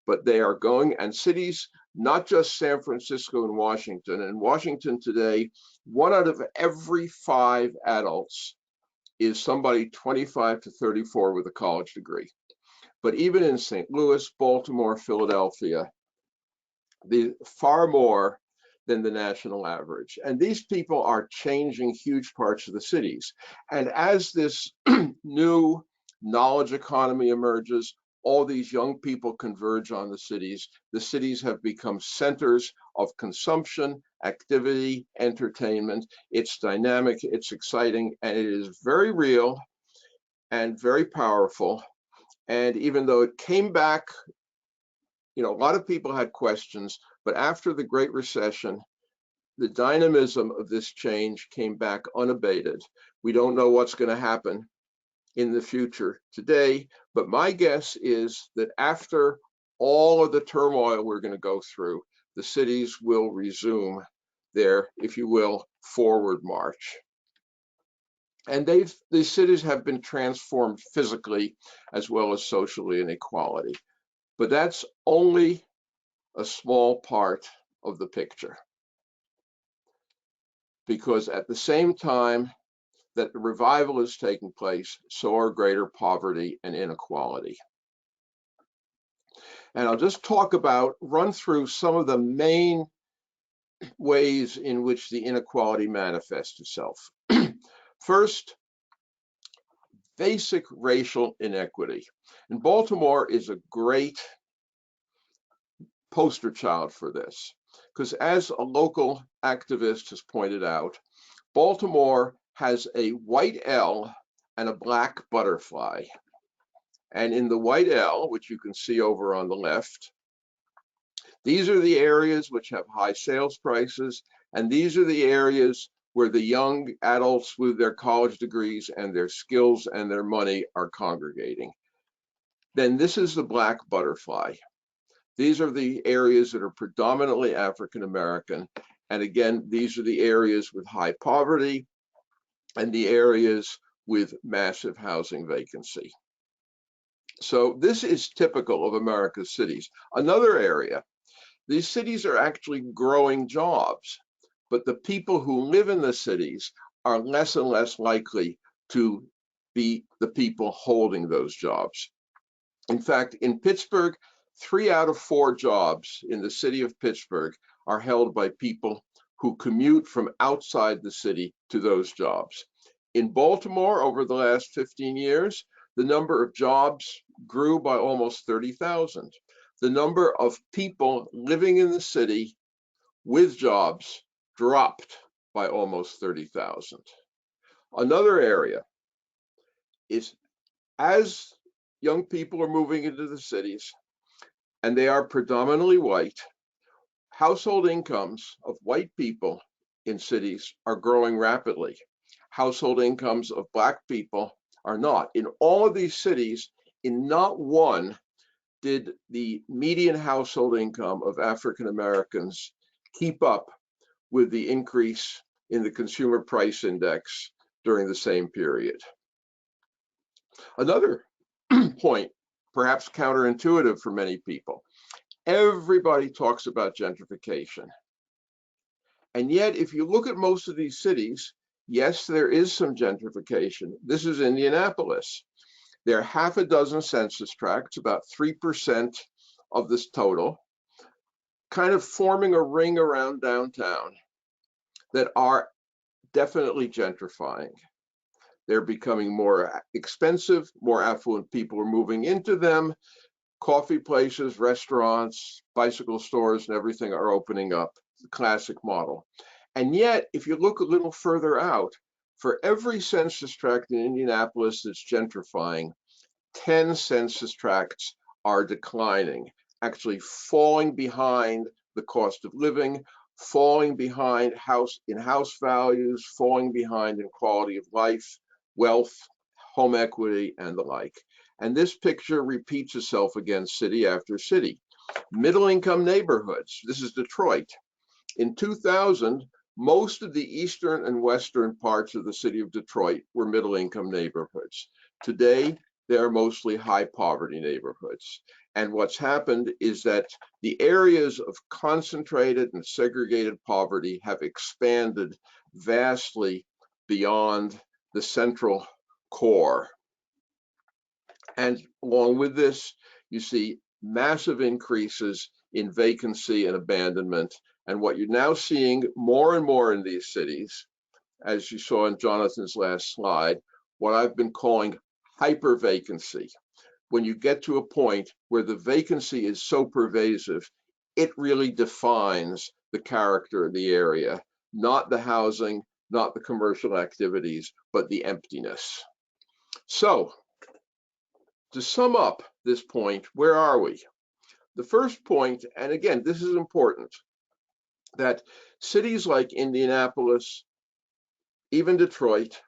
But they are going, and cities not just San Francisco and Washington. In Washington today, 1 out of every 5 adults is somebody 25 to 34 with a college degree. But even in St. Louis, Baltimore, Philadelphia, far more than the national average. And these people are changing huge parts of the cities. And as this new knowledge economy emerges, all these young people converge on the cities. The cities have become centers of consumption, activity, entertainment. It's dynamic, it's exciting, and it is very real and very powerful. And even though it came back, a lot of people had questions, but after the Great Recession, the dynamism of this change came back unabated. We don't know what's going to happen in the future today, but my guess is that after all of the turmoil we're going to go through, the cities will resume their, if you will, forward march. And these cities have been transformed physically as well as socially in equality. But that's only a small part of the picture. Because at the same time that the revival is taking place, so are greater poverty and inequality. And I'll just run through some of the main ways in which the inequality manifests itself. First, basic racial inequity. And Baltimore is a great poster child for this, because as a local activist has pointed out, Baltimore has a white L and a black butterfly. And in the white L, which you can see over on the left, these are the areas which have high sales prices, and these are the areas where the young adults with their college degrees and their skills and their money are congregating. Then this is the black butterfly. These are the areas that are predominantly African American. And again, these are the areas with high poverty and the areas with massive housing vacancy. So this is typical of America's cities. Another area, these cities are actually growing jobs, but the people who live in the cities are less and less likely to be the people holding those jobs. In fact, in Pittsburgh, 3 out of 4 jobs in the city of Pittsburgh are held by people who commute from outside the city to those jobs. In Baltimore, over the last 15 years, the number of jobs grew by almost 30,000. The number of people living in the city with jobs dropped by almost 30,000. Another area is, as young people are moving into the cities, and they are predominantly white, household incomes of white people in cities are growing rapidly. Household incomes of Black people are not. In all of these cities, in not one did the median household income of African Americans keep up with the increase in the consumer price index during the same period. Another point, perhaps counterintuitive for many people, everybody talks about gentrification. And yet, if you look at most of these cities, yes, there is some gentrification. This is Indianapolis. There are half a dozen census tracts, about 3% of this total, kind of forming a ring around downtown that are definitely gentrifying. They're becoming more expensive, more affluent people are moving into them. Coffee places, restaurants, bicycle stores, and everything are opening up, the classic model. And yet, if you look a little further out, for every census tract in Indianapolis that's gentrifying, 10 census tracts are declining, actually falling behind the cost of living, falling behind house values, falling behind in quality of life, wealth, home equity, and the like. And this picture repeats itself again city after city. Middle-income neighborhoods, this is Detroit. In 2000, most of the eastern and western parts of the city of Detroit were middle-income neighborhoods. Today, they're mostly high poverty neighborhoods. And what's happened is that the areas of concentrated and segregated poverty have expanded vastly beyond the central core. And along with this, you see massive increases in vacancy and abandonment. And what you're now seeing more and more in these cities, as you saw in Jonathan's last slide, what I've been calling hyper vacancy. When you get to a point where the vacancy is so pervasive, it really defines the character of the area, not the housing, not the commercial activities, but the emptiness. So, to sum up this point, where are we? The first point, and again, this is important, that cities like Indianapolis, even Detroit,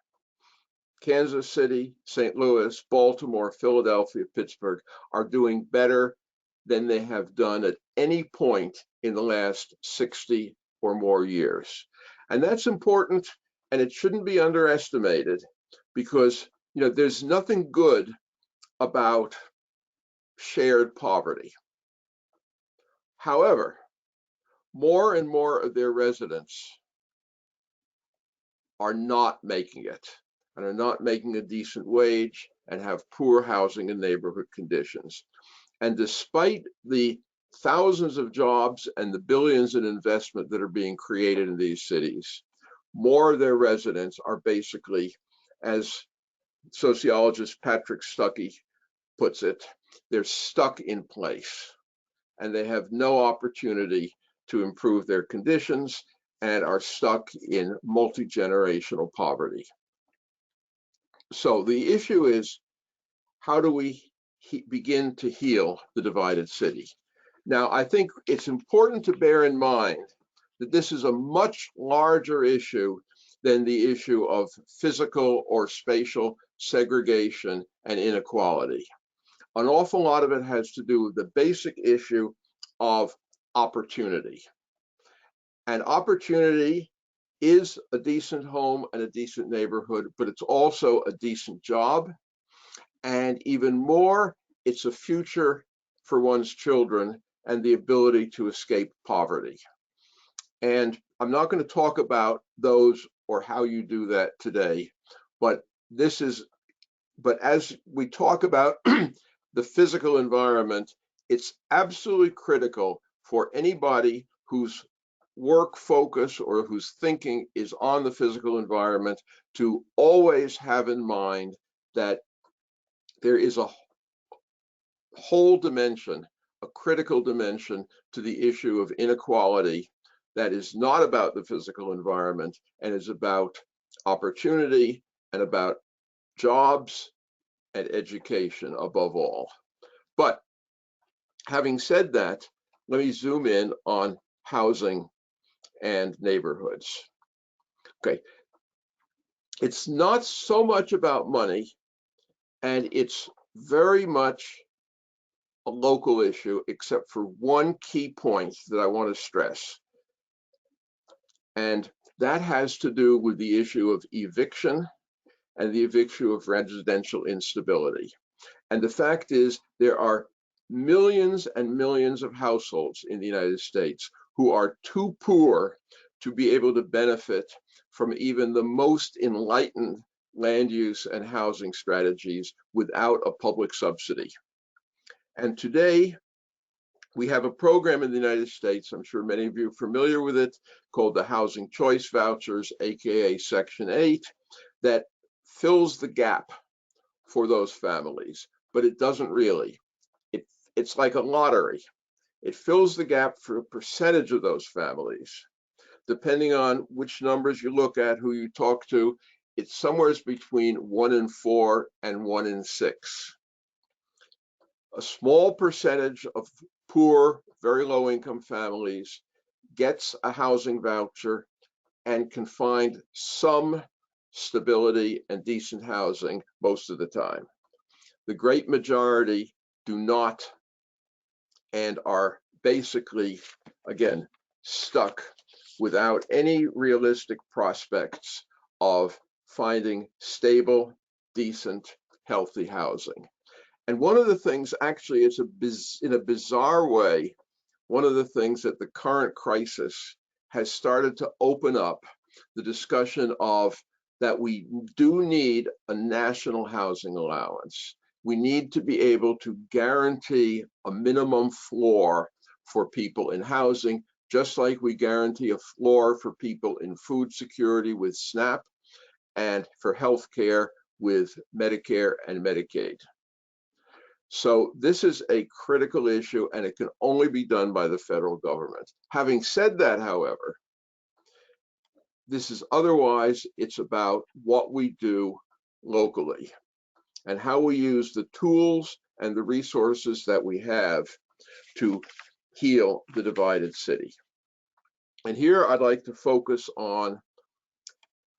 Kansas City, St. Louis, Baltimore, Philadelphia, Pittsburgh are doing better than they have done at any point in the last 60 or more years. And that's important, and it shouldn't be underestimated, because there's nothing good about shared poverty. However, more and more of their residents are not making it, and are not making a decent wage, and have poor housing and neighborhood conditions. And despite the thousands of jobs and the billions in investment that are being created in these cities, more of their residents are basically, as sociologist Patrick Stuckey puts it, they're stuck in place, and they have no opportunity to improve their conditions and are stuck in multi-generational poverty. So the issue is, how do we begin to heal the divided city? Now, I think it's important to bear in mind that this is a much larger issue than the issue of physical or spatial segregation and inequality. An awful lot of it has to do with the basic issue of opportunity. And opportunity is a decent home and a decent neighborhood, but it's also a decent job. And even more, it's a future for one's children and the ability to escape poverty. And I'm not going to talk about those or how you do that today, but as we talk about the physical environment, it's absolutely critical for anybody whose work focus or whose thinking is on the physical environment to always have in mind that there is a whole dimension, a critical dimension to the issue of inequality that is not about the physical environment and is about opportunity and about jobs and education above all. But having said that, let me zoom in on housing and neighborhoods. Okay, it's not so much about money, and it's very much a local issue, except for one key point that I want to stress. And that has to do with the issue of eviction and the issue of residential instability. And the fact is, there are millions and millions of households in the United States who are too poor to be able to benefit from even the most enlightened land use and housing strategies without a public subsidy. And today, we have a program in the United States, I'm sure many of you are familiar with it, called the Housing Choice Vouchers, aka Section 8, that fills the gap for those families, but it doesn't really. It's like a lottery. It fills the gap for a percentage of those families. Depending on which numbers you look at, who you talk to, it's somewhere between 1 in 4 and 1 in 6. A small percentage of poor, very low income families gets a housing voucher and can find some stability and decent housing most of the time. The great majority do not and are basically, again, stuck without any realistic prospects of finding stable, decent, healthy housing. And one of the things, actually, it's in a bizarre way, one of the things that the current crisis has started to open up the discussion of that we do need a national housing allowance. We need to be able to guarantee a minimum floor for people in housing, just like we guarantee a floor for people in food security with SNAP and for health care with Medicare and Medicaid. So this is a critical issue, and it can only be done by the federal government. Having said that, however, this is otherwise, it's about what we do locally and how we use the tools and the resources that we have to heal the divided city. And here I'd like to focus on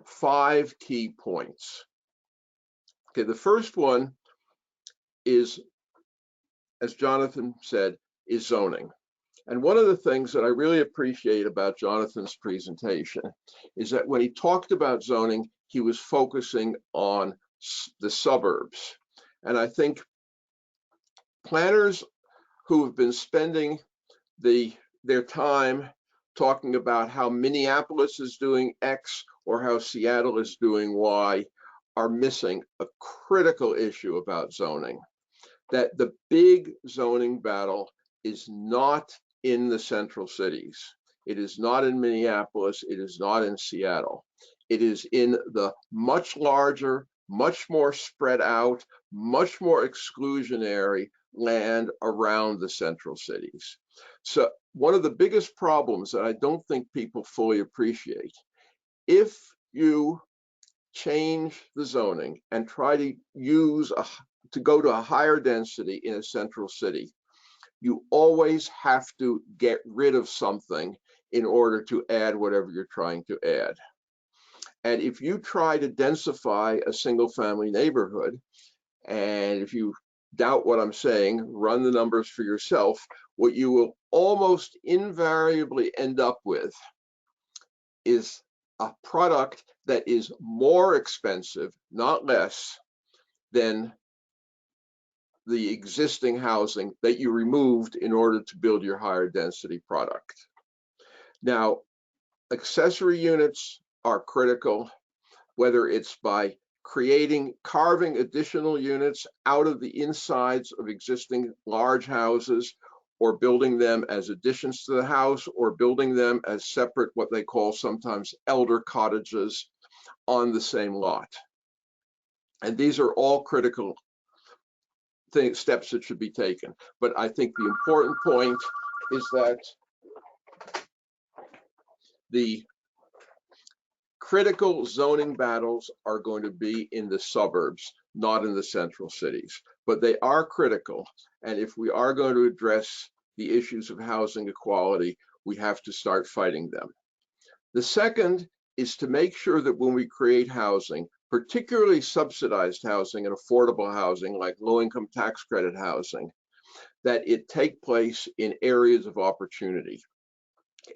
5 key points. Okay, the first one is, as Jonathan said, is zoning. And one of the things that I really appreciate about Jonathan's presentation is that when he talked about zoning, he was focusing on the suburbs. And I think planners who have been spending their time talking about how Minneapolis is doing X or how Seattle is doing Y are missing a critical issue about zoning. That the big zoning battle is not in the central cities. It is not in Minneapolis. It is not in Seattle. It is in the much larger, much more spread out, much more exclusionary land around the central cities. So one of the biggest problems that I don't think people fully appreciate, if you change the zoning and try to go to a higher density in a central city, you always have to get rid of something in order to add whatever you're trying to add. And if you try to densify a single family neighborhood, and if you doubt what I'm saying, run the numbers for yourself, what you will almost invariably end up with is a product that is more expensive, not less, than the existing housing that you removed in order to build your higher density product. Now, accessory units are critical, whether it's by carving additional units out of the insides of existing large houses, or building them as additions to the house, or building them as separate, what they call sometimes elder cottages on the same lot. And these are all critical steps that should be taken. But I think the important point is that the critical zoning battles are going to be in the suburbs, not in the central cities. But they are critical. And if we are going to address the issues of housing equality, we have to start fighting them. The second is to make sure that when we create housing, particularly subsidized housing and affordable housing like low-income tax credit housing, that it take place in areas of opportunity,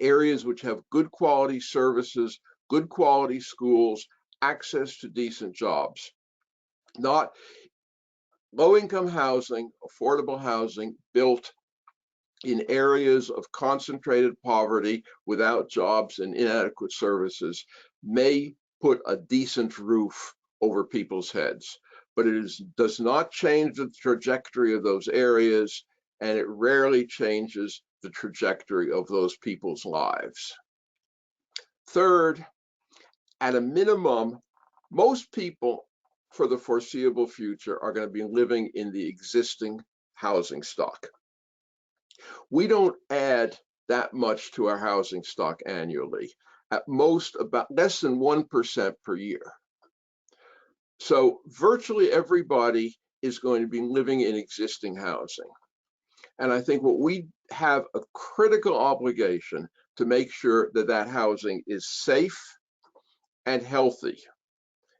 areas which have good quality services, good quality schools, access to decent jobs. Not low-income housing, affordable housing built in areas of concentrated poverty without jobs and inadequate services may put a decent roof over people's heads, but it does not change the trajectory of those areas, and it rarely changes the trajectory of those people's lives. Third, at a minimum, most people for the foreseeable future are going to be living in the existing housing stock. We don't add that much to our housing stock annually, at most about less than 1% per year. So virtually everybody is going to be living in existing housing. And I think what we have a critical obligation to make sure that that housing is safe and healthy.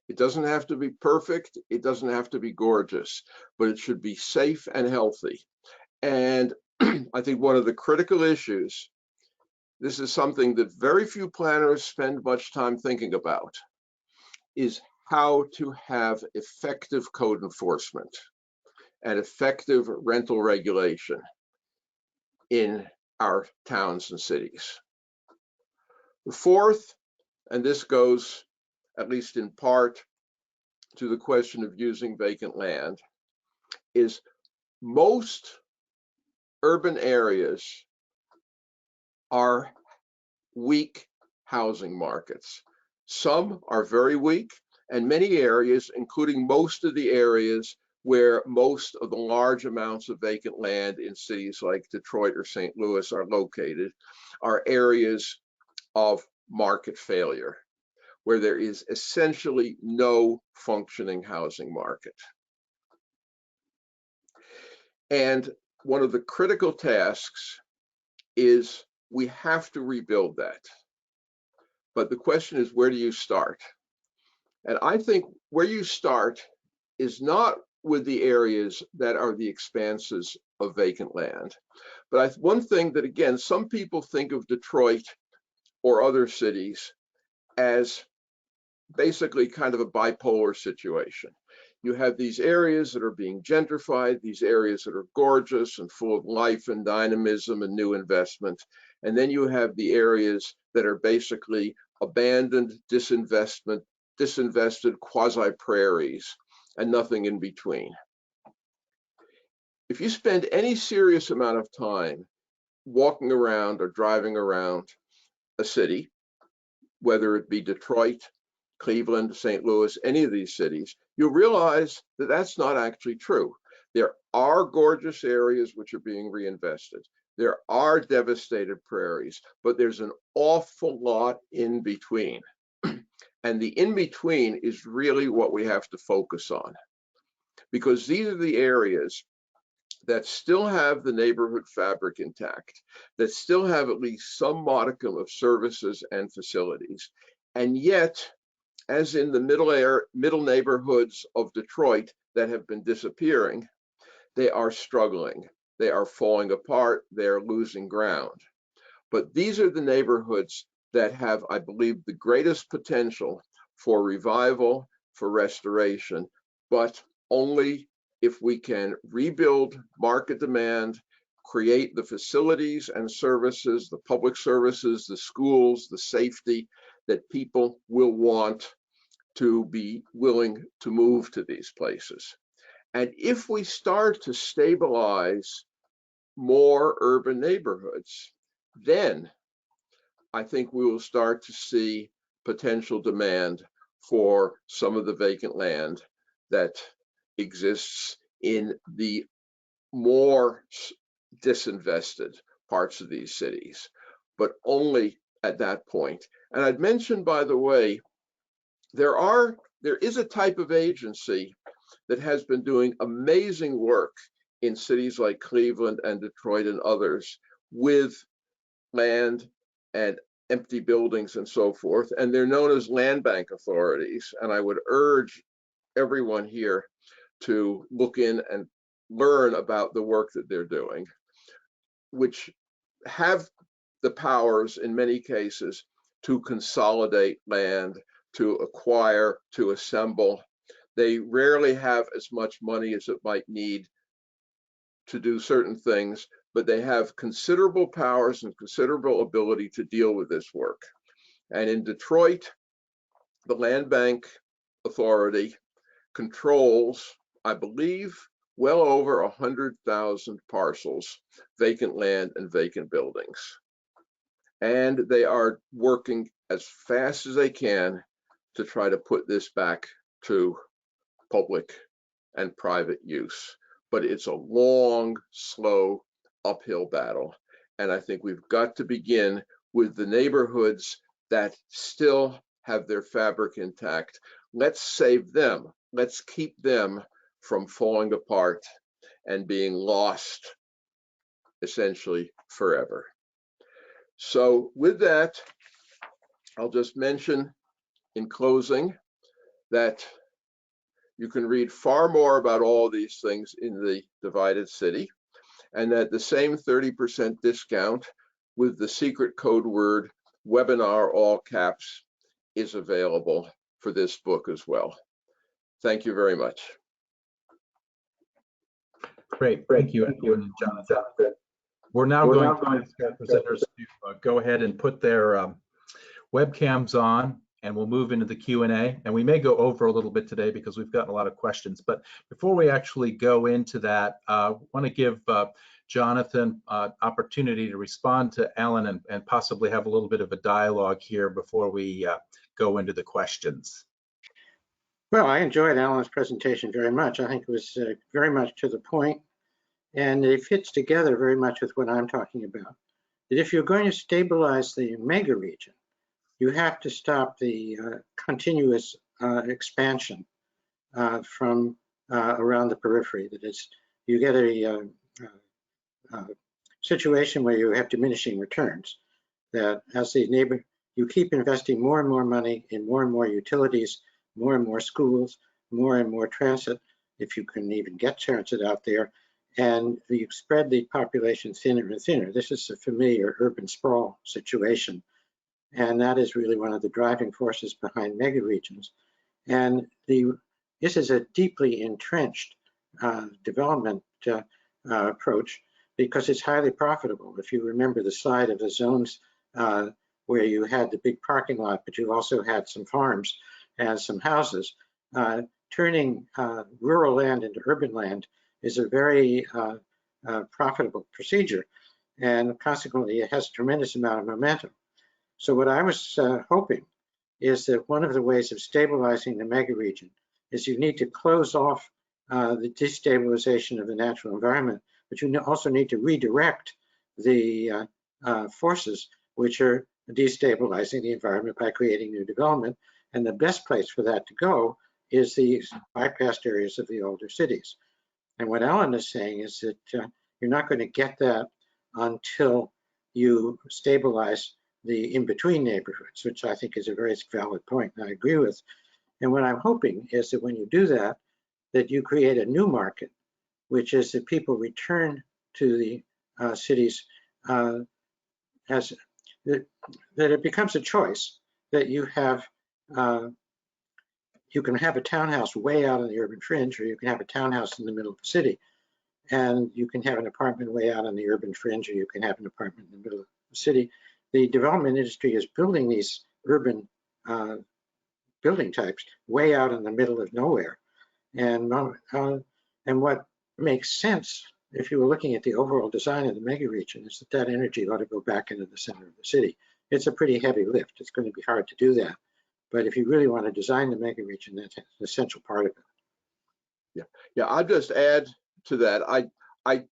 It doesn't have to be perfect, it doesn't have to be gorgeous, but it should be safe and healthy. And I think one of the critical issues, this is something that very few planners spend much time thinking about, is how to have effective code enforcement and effective rental regulation in our towns and cities. The fourth, and this goes at least in part to the question of using vacant land, is most urban areas are weak housing markets. Some are very weak, and many areas, including most of the areas where most of the large amounts of vacant land in cities like Detroit or St. Louis are located, are areas of market failure, where there is essentially no functioning housing market. And one of the critical tasks is we have to rebuild that. But the question is, where do you start? And I think where you start is not with the areas that are the expanses of vacant land. But one thing that, again, some people think of Detroit or other cities as basically kind of a bipolar situation. You have these areas that are being gentrified, these areas that are gorgeous and full of life and dynamism and new investment. And then you have the areas that are basically abandoned, disinvested quasi-prairies and nothing in between. If you spend any serious amount of time walking around or driving around a city, whether it be Detroit, Cleveland, St. Louis, any of these cities, you'll realize that that's not actually true. There are gorgeous areas which are being reinvested. There are devastated prairies, but there's an awful lot in between. And the in-between is really what we have to focus on, because these are the areas that still have the neighborhood fabric intact, that still have at least some modicum of services and facilities. And yet, as in the middle neighborhoods of Detroit that have been disappearing, they are struggling. They are falling apart. They are losing ground. But these are the neighborhoods that have, I believe, the greatest potential for revival, for restoration, but only if we can rebuild market demand, create the facilities and services, the public services, the schools, the safety that people will want to be willing to move to these places. And if we start to stabilize more urban neighborhoods, then I think we will start to see potential demand for some of the vacant land that exists in the more disinvested parts of these cities, but only at that point. And I'd mention, by the way, there is a type of agency that has been doing amazing work in cities like Cleveland and Detroit and others with land and empty buildings and so forth, and they're known as land bank authorities. And I would urge everyone here to look in and learn about the work that they're doing, which have the powers in many cases to consolidate land, to acquire, to assemble. They rarely have as much money as it might need to do certain things, but they have considerable powers and considerable ability to deal with this work. And in Detroit, the Land Bank Authority controls, I believe, well over 100,000 parcels, vacant land and vacant buildings. And they are working as fast as they can to try to put this back to public and private use. But it's a long, slow, uphill battle. And I think we've got to begin with the neighborhoods that still have their fabric intact. Let's save them. Let's keep them from falling apart and being lost essentially forever. So with that, I'll just mention in closing that you can read far more about all these things in the Divided City, and that the same 30% discount with the secret code word webinar all caps is available for this book as well. Thank you very much. Great, thank you, Alan, Jonathan. We're now going to ask our presenters to go ahead and put their webcams on, and we'll move into the Q&A. And we may go over a little bit today because we've gotten a lot of questions. But before we actually go into that, I want to give Jonathan opportunity to respond to Alan and possibly have a little bit of a dialogue here before we go into the questions. Well, I enjoyed Alan's presentation very much. I think it was very much to the point, and it fits together very much with what I'm talking about. That if you're going to stabilize the megaregion, you have to stop the continuous expansion from around the periphery. That is, you get a situation where you have diminishing returns. That as the neighbor, you keep investing more and more money in more and more utilities, more and more schools, more and more transit, if you can even get transit out there, and you spread the population thinner and thinner. This is a familiar urban sprawl situation, and that is really one of the driving forces behind megaregions. And this is a deeply entrenched development approach because it's highly profitable. If you remember the side of the zones where you had the big parking lot, but you also had some farms and some houses, turning rural land into urban land is a very profitable procedure, and consequently it has a tremendous amount of momentum. So what I was hoping is that one of the ways of stabilizing the megaregion is you need to close off the destabilization of the natural environment, but you also need to redirect the forces which are destabilizing the environment by creating new development. And the best place for that to go is these bypassed areas of the older cities. And what Alan is saying is that you're not going to get that until you stabilize the in-between neighborhoods, which I think is a very valid point, and I agree with. And what I'm hoping is that when you do that, that you create a new market, which is that people return to the cities as that it becomes a choice, that you have you can have a townhouse way out on the urban fringe, or you can have a townhouse in the middle of the city, and you can have an apartment way out on the urban fringe, or you can have an apartment in the middle of the city. The development industry is building these urban building types way out in the middle of nowhere, and what makes sense if you were looking at the overall design of the megaregion is that energy ought to go back into the center of the city. It's a pretty heavy lift. It's going to be hard to do that. But if you really want to design the megaregion, that's an essential part of it. Yeah. I'll just add to that. I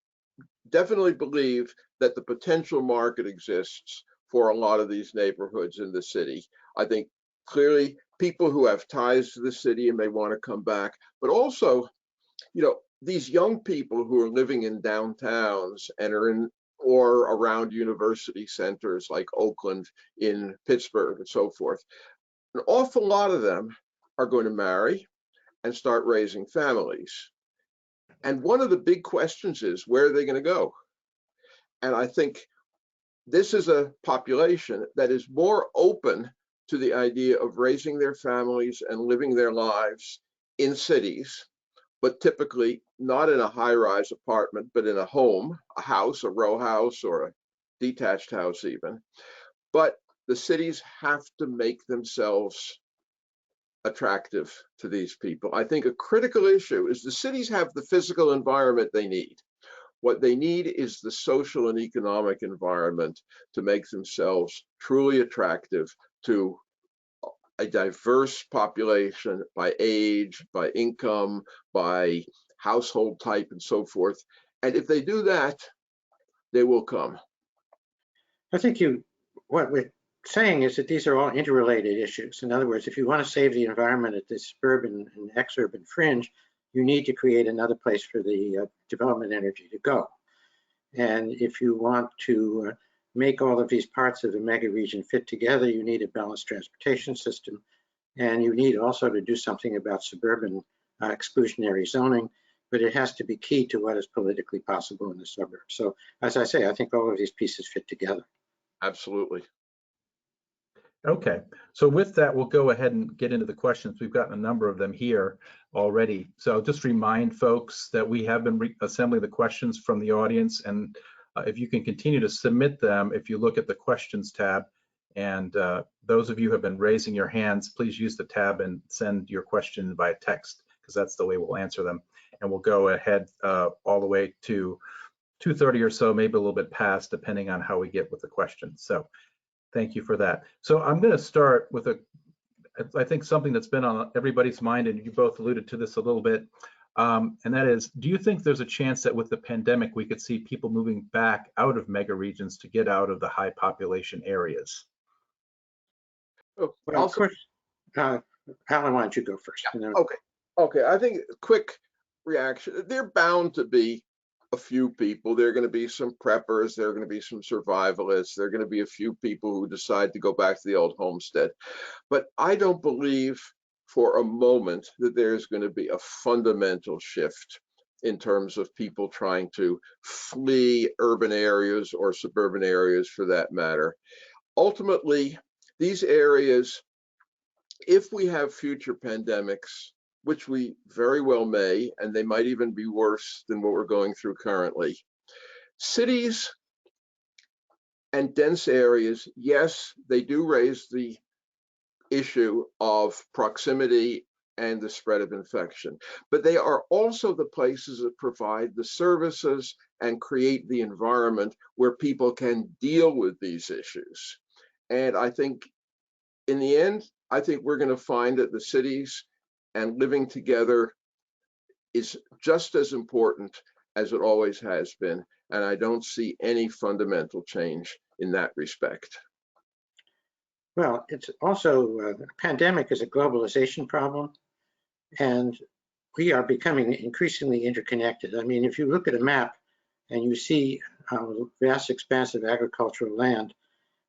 definitely believe that the potential market exists for a lot of these neighborhoods in the city. I think clearly people who have ties to the city and may want to come back, but also, these young people who are living in downtowns and are in or around university centers like Oakland, in Pittsburgh, and so forth. An awful lot of them are going to marry and start raising families. And one of the big questions is, where are they going to go? And I think this is a population that is more open to the idea of raising their families and living their lives in cities, but typically not in a high-rise apartment, but in a home, a house, a row house, or a detached house even. But the cities have to make themselves attractive to these people. I think a critical issue is the cities have the physical environment they need. What they need is the social and economic environment to make themselves truly attractive to a diverse population by age, by income, by household type, and so forth. And if they do that, they will come. I think what we're saying is that these are all interrelated issues. In other words, if you want to save the environment at the suburban and exurban fringe, you need to create another place for the development energy to go. And if you want to make all of these parts of the megaregion fit together, you need a balanced transportation system. And you need also to do something about suburban exclusionary zoning, but it has to be key to what is politically possible in the suburbs. So as I say, I think all of these pieces fit together. Absolutely. Okay, so with that, we'll go ahead and get into the questions. We've gotten a number of them here already. So just remind folks that we have been assembling the questions from the audience, and if you can continue to submit them, if you look at the questions tab, and those of you who have been raising your hands, please use the tab and send your question by text, because that's the way we'll answer them. And we'll go ahead all the way to 2:30 or so, maybe a little bit past, depending on how we get with the questions. So thank you for that. So I'm going to start with I think something that's been on everybody's mind, and you both alluded to this a little bit, and that is, do you think there's a chance that with the pandemic, we could see people moving back out of megaregions to get out of the high population areas? Oh, Well, of course, Alan, why don't you go first? Yeah. Okay. I think quick reaction. They're bound to be a few people. There are going to be some preppers. There are going to be some survivalists. There are going to be a few people who decide to go back to the old homestead. But I don't believe for a moment that there's going to be a fundamental shift in terms of people trying to flee urban areas or suburban areas for that matter. Ultimately, these areas, if we have future pandemics, which we very well may, and they might even be worse than what we're going through currently, cities and dense areas, yes, they do raise the issue of proximity and the spread of infection, but they are also the places that provide the services and create the environment where people can deal with these issues. And I think in the end, I think we're going to find that the cities and living together is just as important as it always has been. And I don't see any fundamental change in that respect. Well, it's also, the pandemic is a globalization problem, and we are becoming increasingly interconnected. I mean, if you look at a map and you see a vast expanse of agricultural land,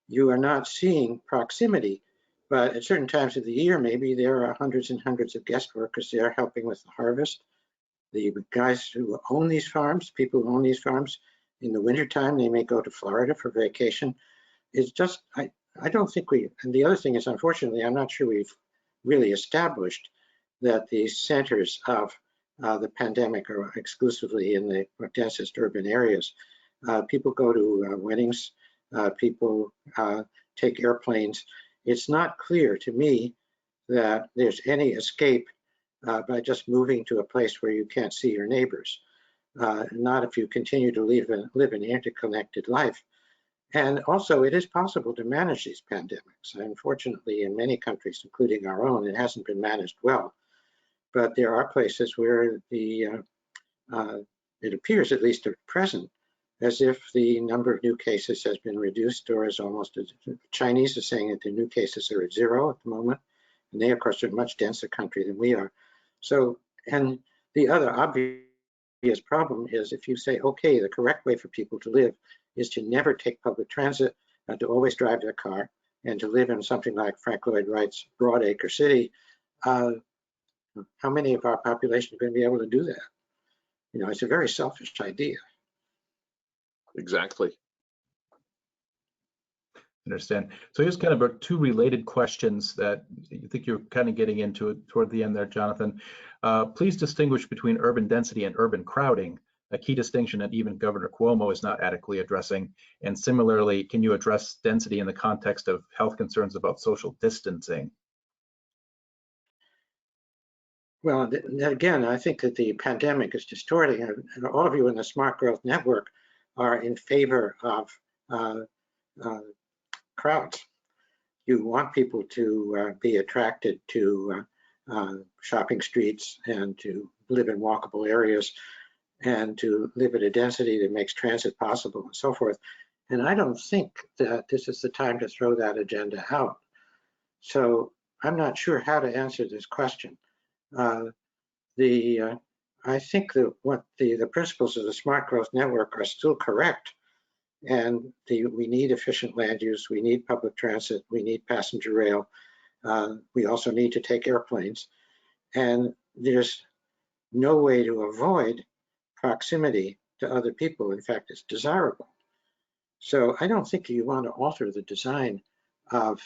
you are not seeing proximity, but at certain times of the year, maybe there are hundreds and hundreds of guest workers there helping with the harvest. The guys who own these farms, people who own these farms, in the wintertime, they may go to Florida for vacation. It's just, I don't think and the other thing is, unfortunately, I'm not sure we've really established that the centers of the pandemic are exclusively in the densest urban areas. People go to weddings, people take airplanes. It's not clear to me that there's any escape by just moving to a place where you can't see your neighbors. Not if you continue to live an interconnected life. And also, it is possible to manage these pandemics. Unfortunately, in many countries, including our own, it hasn't been managed well. But there are places where it appears, at least at present, as if the number of new cases has been reduced, or is almost, Chinese are saying that the new cases are at 0 at the moment. And they, of course, are a much denser country than we are. So, and the other obvious problem is if you say, okay, the correct way for people to live is to never take public transit, to always drive their car, and to live in something like Frank Lloyd Wright's Broadacre City, how many of our population are going to be able to do that? You know, it's a very selfish idea. Exactly. Understand. So here's kind of two related questions that you think you're kind of getting into it toward the end there, Jonathan. Please distinguish between urban density and urban crowding, a key distinction that even Governor Cuomo is not adequately addressing. And similarly, can you address density in the context of health concerns about social distancing? Well, again, I think that the pandemic is distorting, and all of you in the Smart Growth Network are in favor of crowds. You want people to be attracted to shopping streets and to live in walkable areas and to live at a density that makes transit possible and so forth. And I don't think that this is the time to throw that agenda out. So I'm not sure how to answer this question. I think that what the principles of the Smart Growth Network are still correct. And we need efficient land use, we need public transit, we need passenger rail, we also need to take airplanes. And there's no way to avoid proximity to other people. In fact, it's desirable. So I don't think you want to alter the design of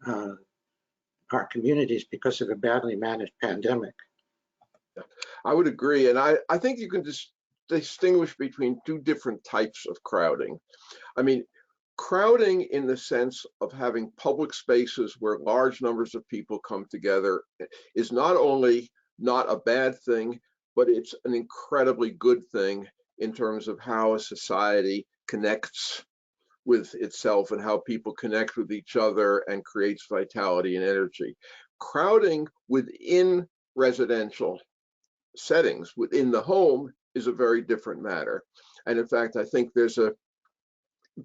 our communities because of a badly managed pandemic. I would agree, and I think you can just distinguish between two different types of crowding. I mean, crowding in the sense of having public spaces where large numbers of people come together is not only not a bad thing, but it's an incredibly good thing in terms of how a society connects with itself and how people connect with each other and creates vitality and energy. Crowding within residential settings, within the home, is a very different matter. And in fact, I think there's a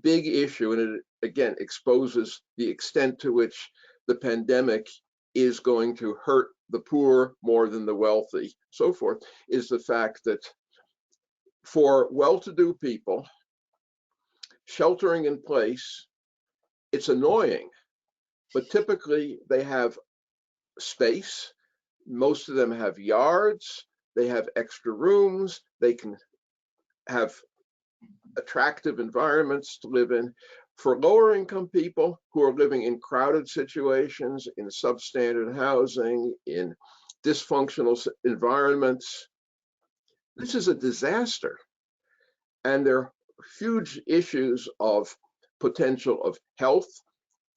big issue, and it again exposes the extent to which the pandemic is going to hurt the poor more than the wealthy, so forth, is the fact that for well-to-do people, sheltering in place, it's annoying, but typically they have space. Most of them have yards, they have extra rooms, they can have attractive environments to live in. For lower income people who are living in crowded situations, in substandard housing, in dysfunctional environments, this is a disaster. And there are huge issues of potential of health,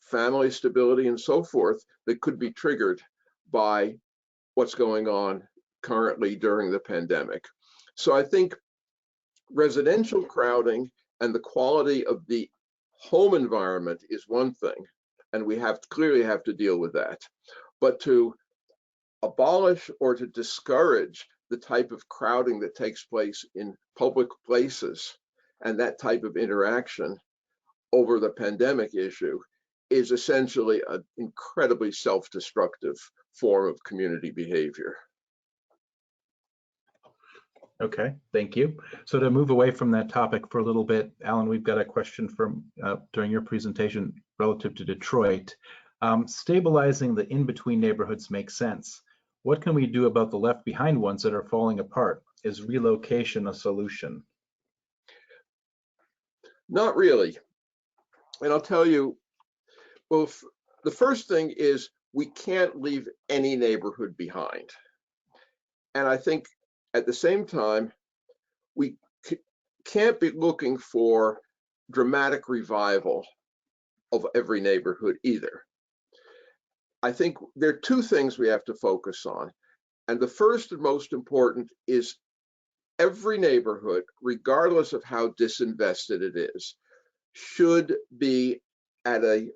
family stability, and so forth that could be triggered by what's going on currently during the pandemic. So I think residential crowding and the quality of the home environment is one thing, and we clearly have to deal with that. But to abolish or to discourage the type of crowding that takes place in public places and that type of interaction over the pandemic issue is essentially an incredibly self-destructive form of community behavior. Okay, thank you. So to move away from that topic for a little bit, Alan, we've got a question from during your presentation relative to Detroit. Stabilizing the in-between neighborhoods makes sense. What can we do about the left behind ones that are falling apart? Is relocation a solution? Not really. And I'll tell you, well, the first thing is we can't leave any neighborhood behind. And I think at the same time, we can't be looking for dramatic revival of every neighborhood either. I think there are two things we have to focus on. And the first and most important is every neighborhood, regardless of how disinvested it is, should be at a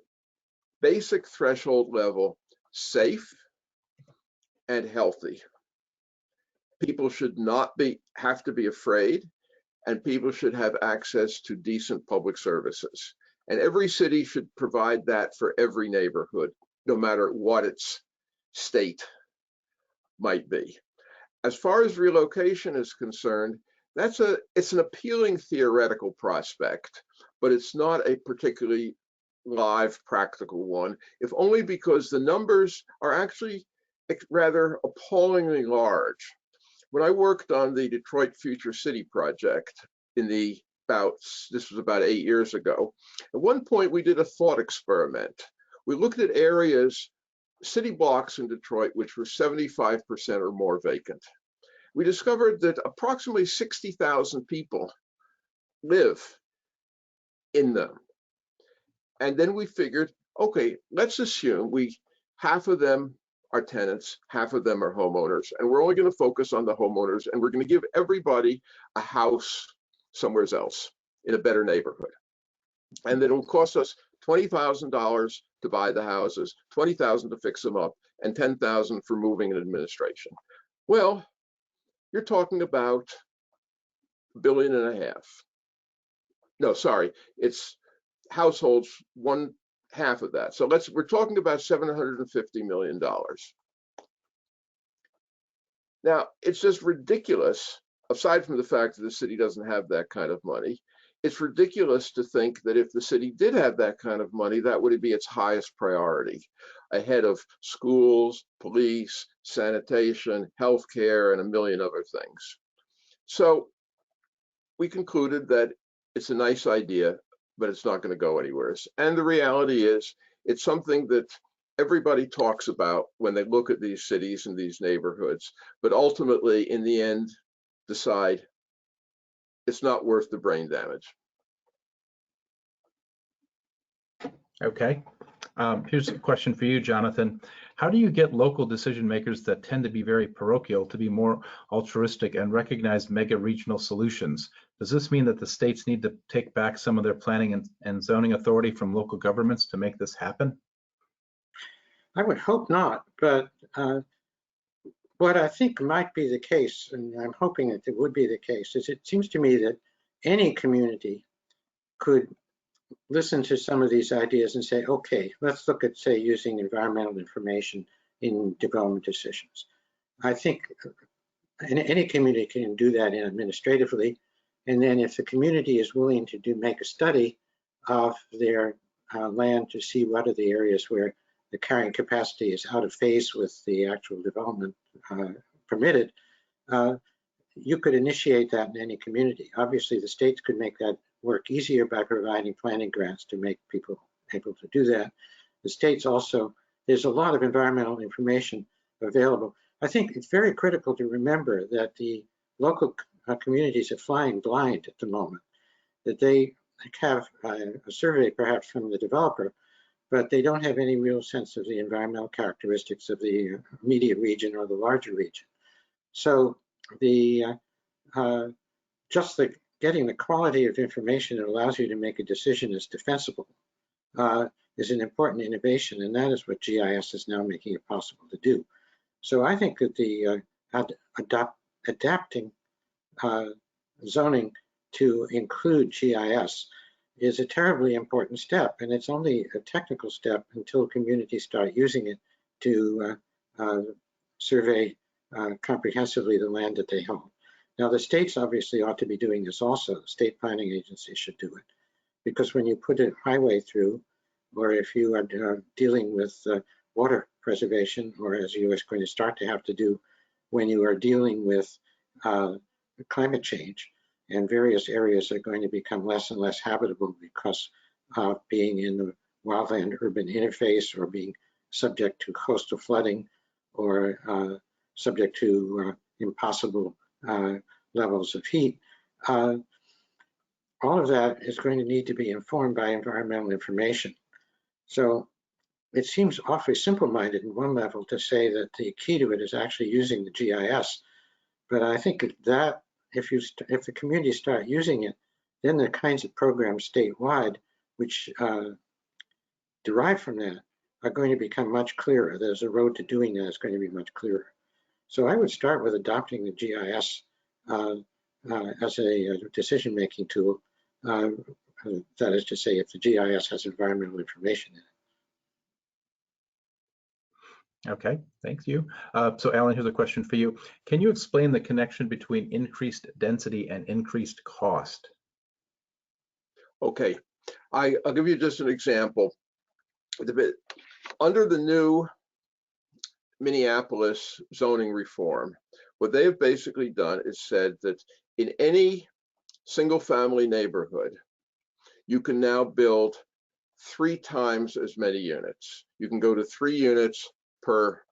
basic threshold level safe and healthy. People should not have to be afraid, and people should have access to decent public services. And every city should provide that for every neighborhood, no matter what its state might be. As far as relocation is concerned, it's an appealing theoretical prospect, but it's not a particularly live practical one, if only because the numbers are actually rather appallingly large. When I worked on the Detroit Future City project this was about 8 years ago, at one point we did a thought experiment. We looked at areas, city blocks in Detroit, which were 75% or more vacant. We discovered that approximately 60,000 people live in them. And then we figured, okay, let's assume half of them are tenants, half of them are homeowners, and we're only going to focus on the homeowners, and we're going to give everybody a house somewhere else in a better neighborhood. And then it will cost us $20,000 to buy the houses, $20,000 to fix them up, and $10,000 for moving and administration. Well, you're talking about $1.5 billion. No, sorry, it's households, one half of that. So we're talking about $750 million. Now, it's just ridiculous, aside from the fact that the city doesn't have that kind of money, it's ridiculous to think that if the city did have that kind of money, that would be its highest priority, ahead of schools, police, sanitation, healthcare, and a million other things. So we concluded that it's a nice idea, but it's not going to go anywhere. And the reality is, it's something that everybody talks about when they look at these cities and these neighborhoods, but ultimately in the end decide it's not worth the brain damage. Okay. Here's a question for you, Jonathan. How do you get local decision makers that tend to be very parochial to be more altruistic and recognize mega regional solutions? Does this mean that the states need to take back some of their planning and zoning authority from local governments to make this happen? I would hope not, but what I think might be the case, and I'm hoping that it would be the case, is it seems to me that any community could listen to some of these ideas and say, okay, let's look at, say, using environmental information in development decisions. I think any community can do that administratively. And then if the community is willing to make a study of their land to see what are the areas where the carrying capacity is out of phase with the actual development permitted, you could initiate that in any community. Obviously, the states could make that work easier by providing planning grants to make people able to do that. The states also, there's a lot of environmental information available. I think it's very critical to remember that the local communities are flying blind at the moment, that they have a survey perhaps from the developer, but they don't have any real sense of the environmental characteristics of the immediate region or the larger region. So just getting the quality of information that allows you to make a decision is defensible is an important innovation, and that is what GIS is now making it possible to do. So I think that the adapting zoning to include GIS is a terribly important step, and it's only a technical step until communities start using it to survey comprehensively the land that they hold. Now, the states obviously ought to be doing this also. The state planning agencies should do it, because when you put a highway through, or if you are dealing with water preservation, or as you are going to start to have to do when you are dealing with climate change, and various areas are going to become less and less habitable because of being in the wildland urban interface, or being subject to coastal flooding, or subject to impossible levels of heat. All of that is going to need to be informed by environmental information. So it seems awfully simple-minded in one level to say that the key to it is actually using the GIS. But I think that if the communities start using it, then the kinds of programs statewide which derive from that are going to become much clearer. There's a road to doing that is going to be much clearer. So I would start with adopting the GIS as a decision-making tool. That is to say, if the GIS has environmental information in it. Okay, thank you. So Alan, here's a question for you. Can you explain the connection between increased density and increased cost? Okay, I'll give you just an example. Under the new Minneapolis zoning reform, what they have basically done is said that in any single family neighborhood, you can now build 3 times as many units. You can go to 3 units per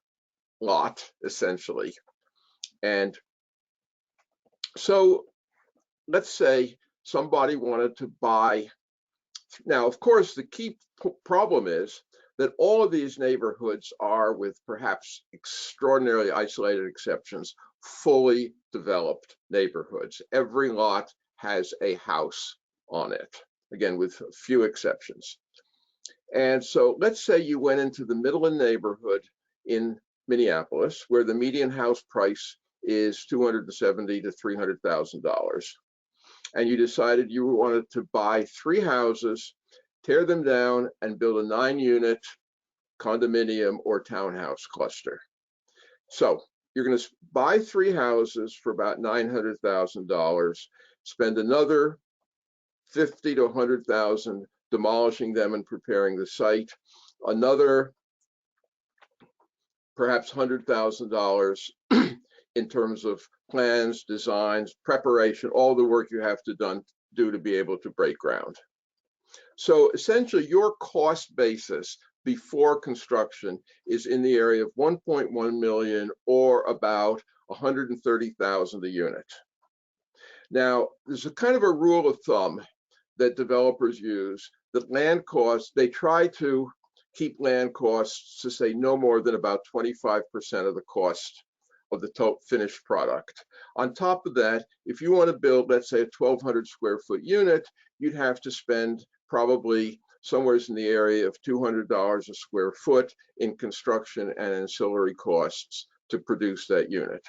lot, essentially. And so let's say somebody wanted to buy. Now, of course, the key problem is that all of these neighborhoods are, with perhaps extraordinarily isolated exceptions, fully developed neighborhoods. Every lot has a house on it, again, with a few exceptions. And so let's say you went into the Midland neighborhood in Minneapolis, where the median house price is $270,000 to $300,000. And you decided you wanted to buy 3 houses, tear them down, and build a 9-unit condominium or townhouse cluster. So you're going to buy 3 houses for about $900,000, spend another $50,000 to $100,000 demolishing them and preparing the site, another perhaps $100,000 in terms of plans, designs, preparation, all the work you have to do to be able to break ground. So essentially, your cost basis before construction is in the area of 1.1 million, or about 130,000 a unit. Now, there's a kind of a rule of thumb that developers use that land costs, they try to keep land costs to say no more than about 25% of the cost of the total finished product. On top of that, if you want to build, let's say, a 1,200 square foot unit, you'd have to spend probably somewhere in the area of $200 a square foot in construction and ancillary costs to produce that unit.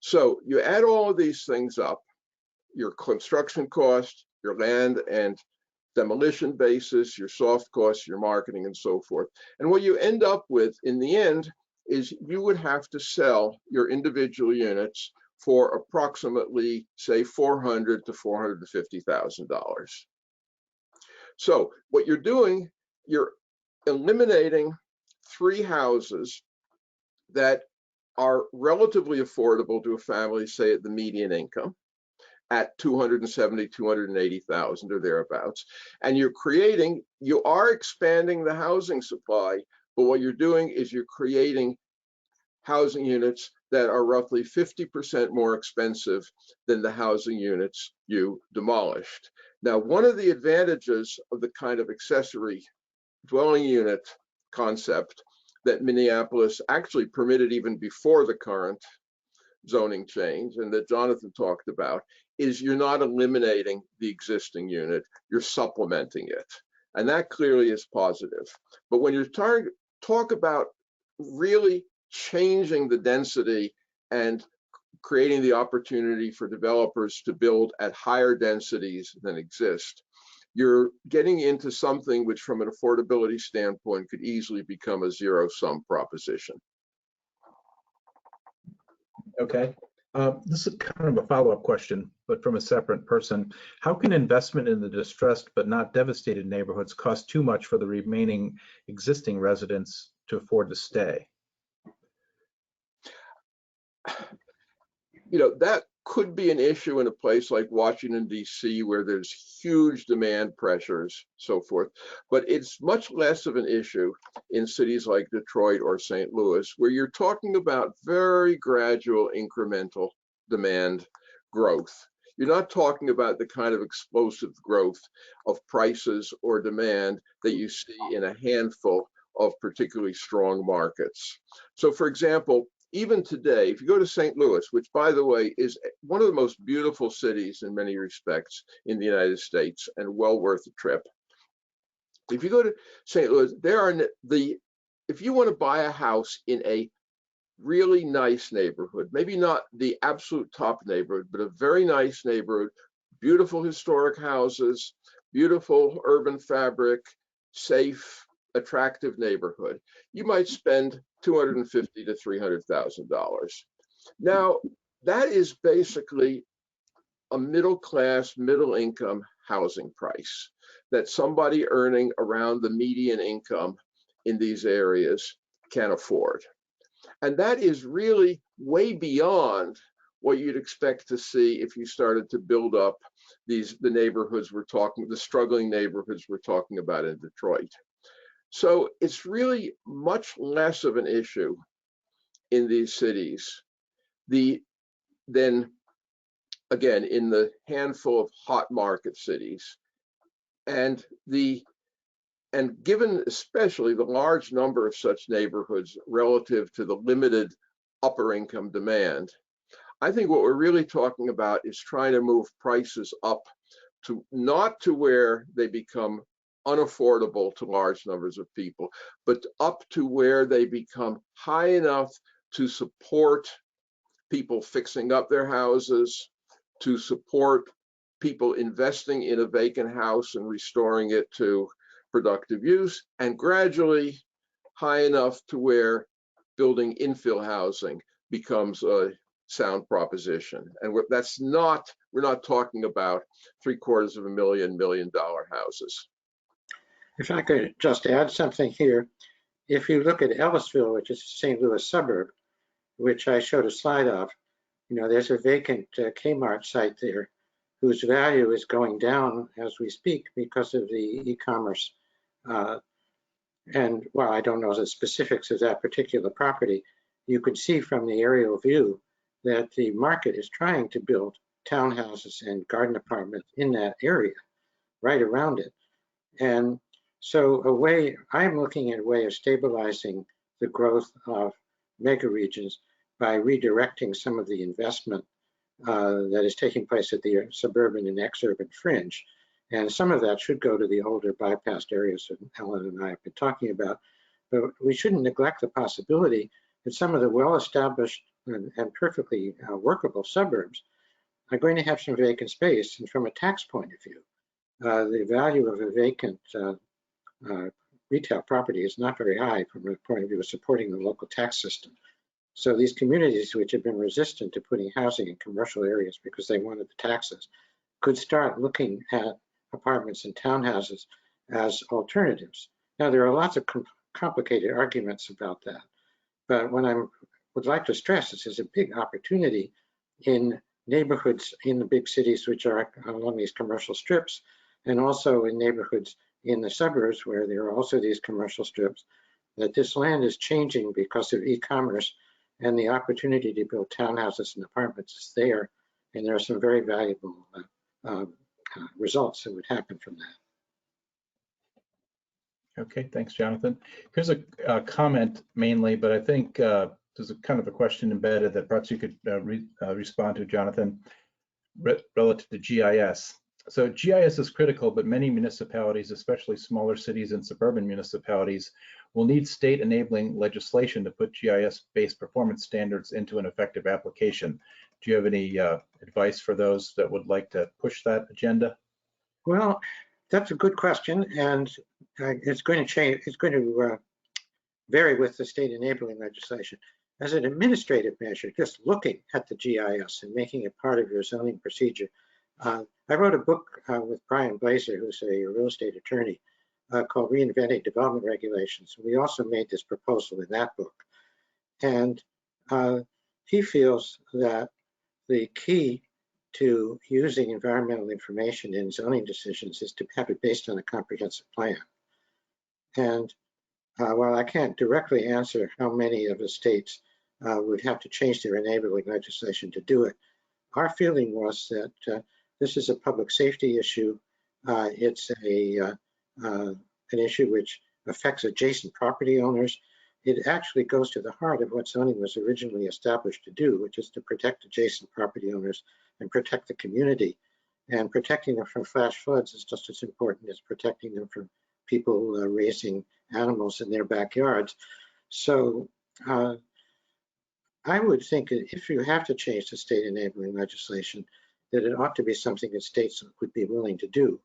So you add all of these things up, your construction cost, your land and demolition basis, your soft costs, your marketing, and so forth. And what you end up with in the end is you would have to sell your individual units for approximately, say, $400,000 to $450,000. So what you're doing, you're eliminating 3 houses that are relatively affordable to a family, say at the median income, at 270, 280,000 or thereabouts. And you are expanding the housing supply, but what you're doing is you're creating housing units that are roughly 50% more expensive than the housing units you demolished. Now, one of the advantages of the kind of accessory dwelling unit concept that Minneapolis actually permitted even before the current zoning change, and that Jonathan talked about, is you're not eliminating the existing unit, you're supplementing it. And that clearly is positive. But when you're talk about really changing the density and creating the opportunity for developers to build at higher densities than exist, you're getting into something which from an affordability standpoint could easily become a zero-sum proposition. Okay. This is kind of a follow-up question, but from a separate person. How can investment in the distressed but not devastated neighborhoods cost too much for the remaining existing residents to afford to stay? You know, that could be an issue in a place like Washington, D.C., where there's huge demand pressures, so forth. But it's much less of an issue in cities like Detroit or St. Louis, where you're talking about very gradual incremental demand growth. You're not talking about the kind of explosive growth of prices or demand that you see in a handful of particularly strong markets. So, for example, even today, if you go to St. Louis, which, by the way, is one of the most beautiful cities in many respects in the United States and well worth a trip. If you go to St. Louis, if you want to buy a house in a really nice neighborhood, maybe not the absolute top neighborhood, but a very nice neighborhood, beautiful historic houses, beautiful urban fabric, safe, attractive neighborhood, you might spend $250,000 to $300,000. Now, that is basically a middle-class, middle-income housing price that somebody earning around the median income in these areas can afford. And that is really way beyond what you'd expect to see if you started to build up the neighborhoods the struggling neighborhoods we're talking about in Detroit. So it's really much less of an issue in these cities than, again, in the handful of hot market cities. And given especially the large number of such neighborhoods relative to the limited upper income demand, I think what we're really talking about is trying to move prices up to not to where they become unaffordable to large numbers of people, but up to where they become high enough to support people fixing up their houses, to support people investing in a vacant house and restoring it to productive use, and gradually high enough to where building infill housing becomes a sound proposition. And we're not talking about $750,000 $1 million houses. If I could just add something here, if you look at Ellisville, which is a St. Louis suburb, which I showed a slide of, you know, there's a vacant Kmart site there whose value is going down as we speak because of the e-commerce And while I don't know the specifics of that particular property, you could see from the aerial view that the market is trying to build townhouses and garden apartments in that area, right around it. And so I'm looking at a way of stabilizing the growth of megaregions by redirecting some of the investment that is taking place at the suburban and exurban fringe. And some of that should go to the older bypassed areas that Alan and I have been talking about. But we shouldn't neglect the possibility that some of the well-established and perfectly workable suburbs are going to have some vacant space. And from a tax point of view, the value of a vacant retail property is not very high from the point of view of supporting the local tax system. So these communities which have been resistant to putting housing in commercial areas because they wanted the taxes could start looking at apartments and townhouses as alternatives. Now, there are lots of complicated arguments about that, but what I would like to stress is there's a big opportunity in neighborhoods in the big cities which are along these commercial strips, and also in neighborhoods in the suburbs where there are also these commercial strips, that this land is changing because of e-commerce, and the opportunity to build townhouses and apartments is there, and there are some very valuable results that would happen from that. Okay, thanks, Jonathan. Here's a comment mainly, but I think there's a kind of a question embedded that perhaps you could respond to, Jonathan, relative to GIS. So GIS is critical, but many municipalities, especially smaller cities and suburban municipalities, will need state enabling legislation to put GIS-based performance standards into an effective application. Do you have any advice for those that would like to push that agenda? Well, that's a good question, and it's going to change. It's going to vary with the state enabling legislation. As an administrative measure, just looking at the GIS and making it part of your zoning procedure. I wrote a book with Brian Blazer, who's a real estate attorney, called Reinventing Development Regulations. We also made this proposal in that book. And he feels that the key to using environmental information in zoning decisions is to have it based on a comprehensive plan. And while I can't directly answer how many of the states would have to change their enabling legislation to do it, our feeling was that this is a public safety issue. It's an issue which affects adjacent property owners. It actually goes to the heart of what zoning was originally established to do, which is to protect adjacent property owners and protect the community. And protecting them from flash floods is just as important as protecting them from people raising animals in their backyards. So I would think that if you have to change the state enabling legislation, that it ought to be something that states would be willing to do.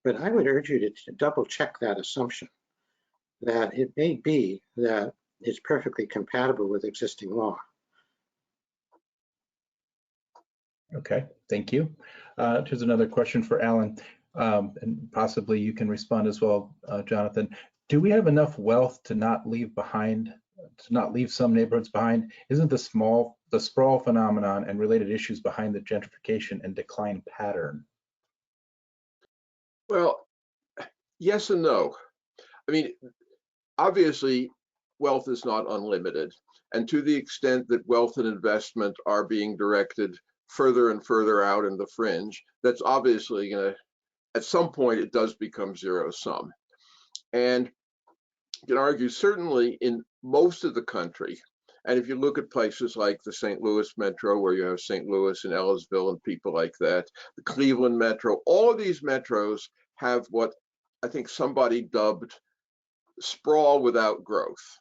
But I would urge you to double check that assumption, that it may be that it's perfectly compatible with existing law. Okay, thank you. Here's another question for Alan, and possibly you can respond as well, Jonathan. Do we have enough wealth to not leave some neighborhoods behind? Isn't the sprawl phenomenon and related issues behind the gentrification and decline pattern? Well, yes and no. I mean, obviously, wealth is not unlimited. And to the extent that wealth and investment are being directed further and further out in the fringe, that's obviously going to, at some point, it does become zero sum. And you can argue certainly in most of the country, and if you look at places like the St. Louis Metro, where you have St. Louis and Ellisville and people like that, the Cleveland Metro, all of these metros have what I think somebody dubbed sprawl without growth.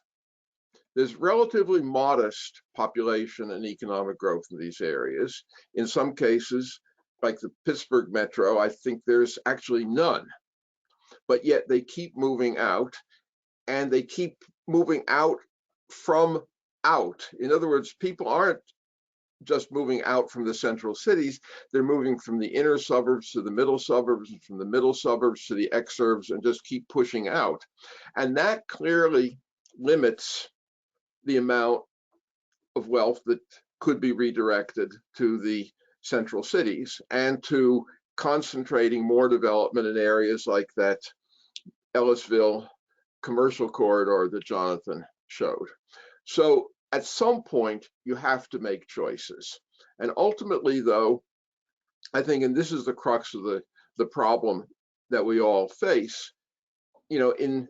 There's relatively modest population and economic growth in these areas. In some cases, like the Pittsburgh Metro, I think there's actually none. But yet they keep moving out, and they keep moving out from out. In other words, people aren't just moving out from the central cities, they're moving from the inner suburbs to the middle suburbs, and from the middle suburbs to the exurbs, and just keep pushing out. And that clearly limits the amount of wealth that could be redirected to the central cities and to concentrating more development in areas like that Ellisville commercial corridor that Jonathan showed. So at some point, you have to make choices. And ultimately, though, I think, and this is the crux of the problem that we all face, you know, in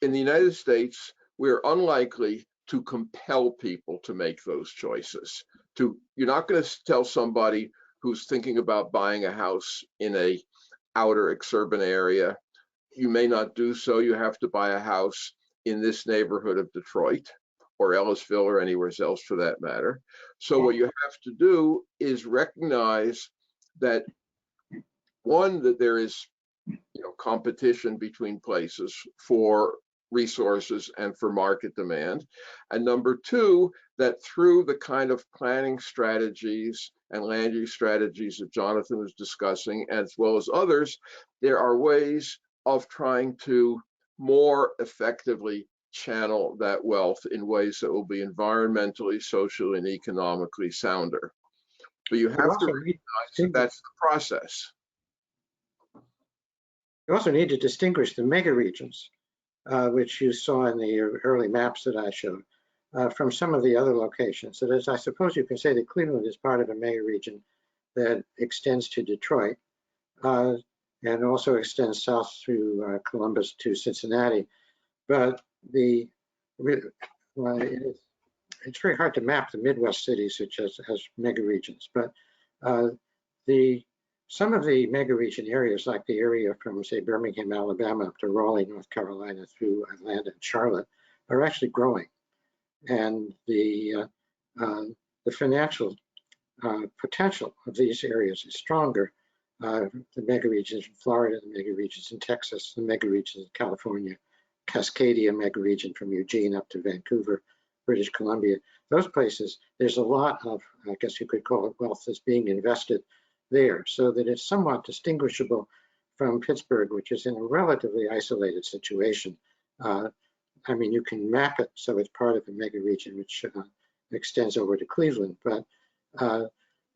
the United States, we're unlikely to compel people to make those choices. You're not going to tell somebody who's thinking about buying a house in a outer exurban area, you may not do so. You have to buy a house in this neighborhood of Detroit or Ellisville or anywhere else for that matter. So what you have to do is recognize that, one, that there is, you know, competition between places for resources and for market demand. And number two, that through the kind of planning strategies and land use strategies that Jonathan was discussing, as well as others, there are ways of trying to more effectively channel that wealth in ways that will be environmentally, socially, and economically sounder. But you have to recognize that that's the process. You also need to distinguish the megaregions, which you saw in the early maps that I showed, from some of the other locations. So I suppose you can say that Cleveland is part of a megaregion that extends to Detroit and also extends south through Columbus to Cincinnati. But it's very hard to map the Midwest cities such as megaregions. But some of the megaregion areas, like the area from, say, Birmingham, Alabama, up to Raleigh, North Carolina, through Atlanta and Charlotte, are actually growing. And the financial potential of these areas is stronger. The megaregions in Florida, the megaregions in Texas, the megaregions in California, Cascadia megaregion from Eugene up to Vancouver, British Columbia. Those places, there's a lot of, I guess you could call it, wealth that's being invested there, so that it's somewhat distinguishable from Pittsburgh, which is in a relatively isolated situation. I mean, you can map it so it's part of a megaregion which extends over to Cleveland, but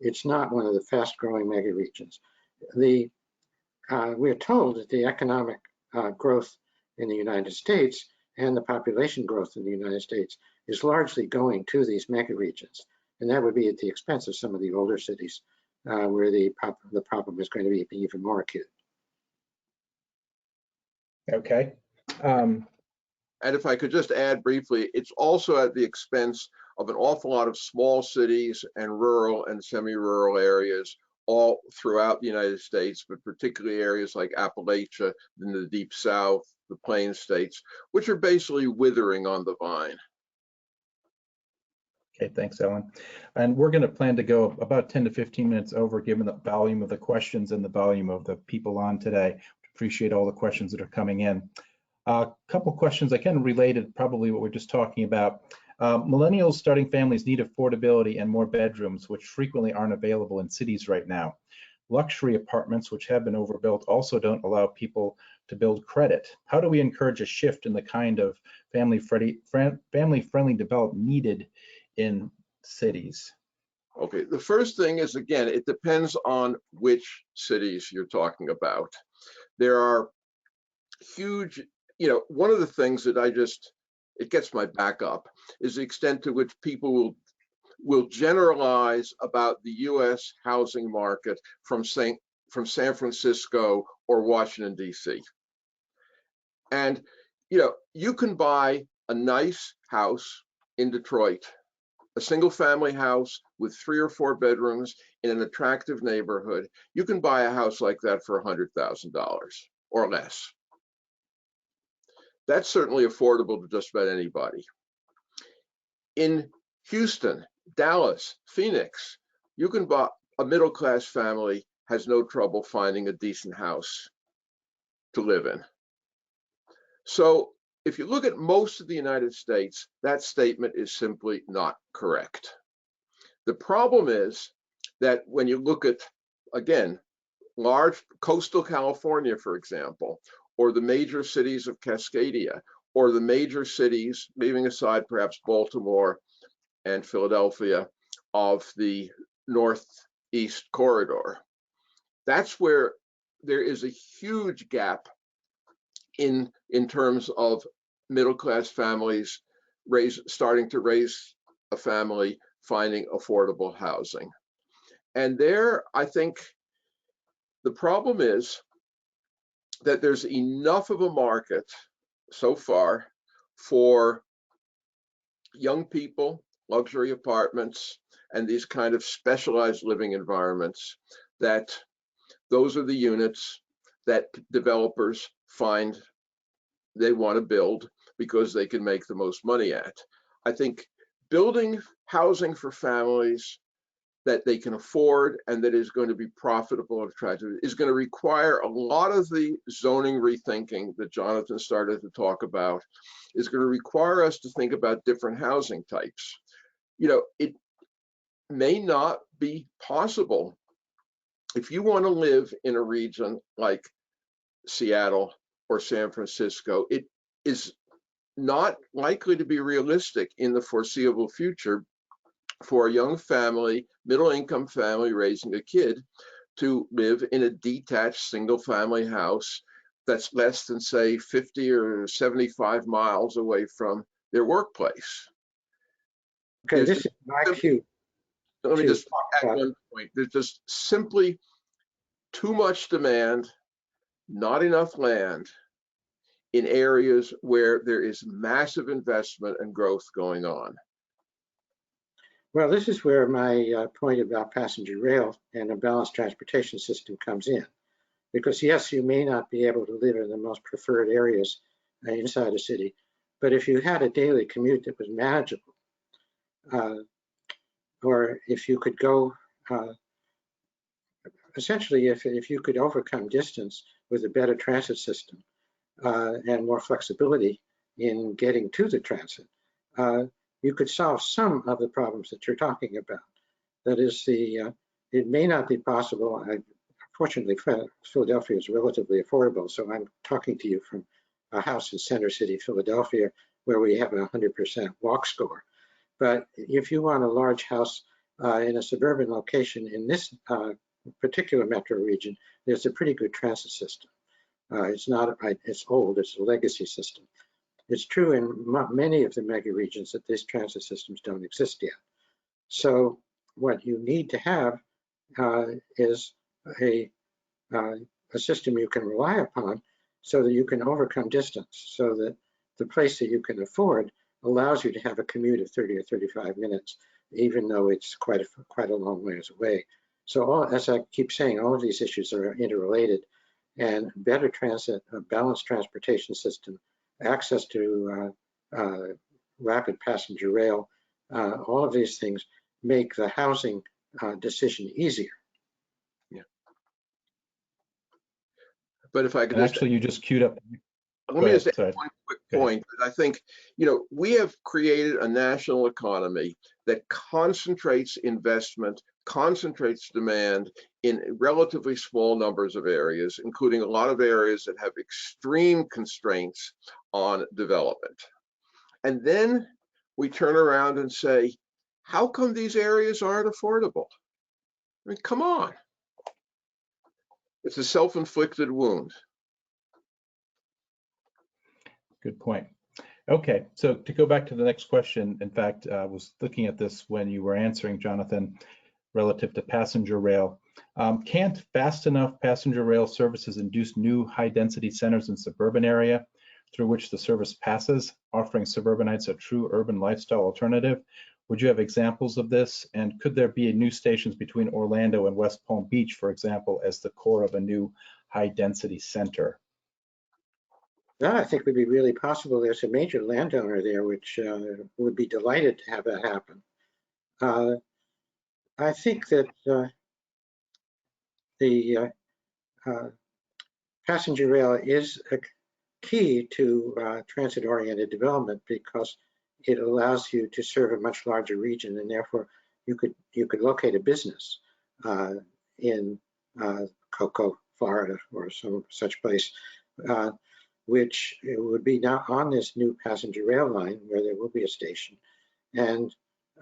it's not one of the fast-growing megaregions. We're told that the economic growth in the United States and the population growth in the United States is largely going to these megaregions, and that would be at the expense of some of the older cities where the problem is going to be even more acute. Okay. And if I could just add briefly, it's also at the expense of an awful lot of small cities and rural and semi-rural areas all throughout the United States, but particularly areas like Appalachia, in the Deep South, the Plains states, which are basically withering on the vine. Okay, thanks, Alan. And we're going to plan to go about 10 to 15 minutes over, given the volume of the questions and the volume of the people on today. Appreciate all the questions that are coming in. A couple questions, again, related probably what we're just talking about. Millennials starting families need affordability and more bedrooms, which frequently aren't available in cities right now. Luxury apartments, which have been overbuilt, also don't allow people to build credit. How do we encourage a shift in the kind of family-friendly development needed in cities? Okay, the first thing is, again, it depends on which cities you're talking about. There are huge, you know, one of the things that it gets my back up is the extent to which people will generalize about the US housing market from San Francisco or Washington, D.C. And, you know, you can buy a nice house in Detroit, a single family house with 3 or 4 bedrooms in an attractive neighborhood. You can buy a house like that for $100,000 or less. That's certainly affordable to just about anybody. In Houston, Dallas, Phoenix, you can buy, a middle-class family has no trouble finding a decent house to live in. So if you look at most of the United States, that statement is simply not correct. The problem is that when you look at, again, large coastal California, for example, or the major cities of Cascadia, or the major cities, leaving aside perhaps Baltimore and Philadelphia, of the Northeast corridor, that's where there is a huge gap in terms of middle-class families starting to raise a family, finding affordable housing. And there, I think the problem is that there's enough of a market so far for young people, luxury apartments, and these kind of specialized living environments that those are the units that developers find they want to build because they can make the most money at. I think building housing for families that they can afford and that is going to be profitable and attractive is going to require a lot of the zoning rethinking that Jonathan started to talk about. Is going to require us to think about different housing types. You know, it may not be possible if you want to live in a region like Seattle or San Francisco. It is not likely to be realistic in the foreseeable future for a young family, middle-income family raising a kid to live in a detached single-family house that's less than, say, 50 or 75 miles away from their workplace. Okay, this is my cue. Let me just add one point. There's just simply too much demand, not enough land in areas where there is massive investment and growth going on. Well, this is where my point about passenger rail and a balanced transportation system comes in. Because yes, you may not be able to live in the most preferred areas inside a city, but if you had a daily commute that was manageable, or if you could go, essentially, if you could overcome distance with a better transit system and more flexibility in getting to the transit, you could solve some of the problems that you're talking about. That is, it may not be possible. Fortunately, Philadelphia is relatively affordable, so I'm talking to you from a house in Center City, Philadelphia, where we have a 100% walk score. But if you want a large house in a suburban location in this particular metro region, there's a pretty good transit system. It's old, it's a legacy system. It's true in many of the mega regions that these transit systems don't exist yet. So what you need to have is a system you can rely upon so that you can overcome distance, so that the place that you can afford allows you to have a commute of 30 or 35 minutes, even though it's quite a long ways away. So as I keep saying, all of these issues are interrelated, and better transit, a balanced transportation system, access to rapid passenger rail, all of these things make the housing decision easier. Yeah. But if I could actually, you just queued up. Let me just add one quick point. I think, you know, we have created a national economy that concentrates investment, concentrates demand in relatively small numbers of areas, including a lot of areas that have extreme constraints on development. And then we turn around and say, how come these areas aren't affordable? I mean, come on. It's a self-inflicted wound. Good point. Okay, so to go back to the next question, in fact, I was looking at this when you were answering, Jonathan, relative to passenger rail. Can't fast enough passenger rail services induce new high-density centers in suburban area through which the service passes, offering suburbanites a true urban lifestyle alternative? Would you have examples of this? And could there be new stations between Orlando and West Palm Beach, for example, as the core of a new high-density center? That I think would be really possible. There's a major landowner there which would be delighted to have that happen. I think that the passenger rail is a key to transit-oriented development because it allows you to serve a much larger region, and therefore you could locate a business in Cocoa, Florida, or some such place, which would be now on this new passenger rail line where there will be a station, and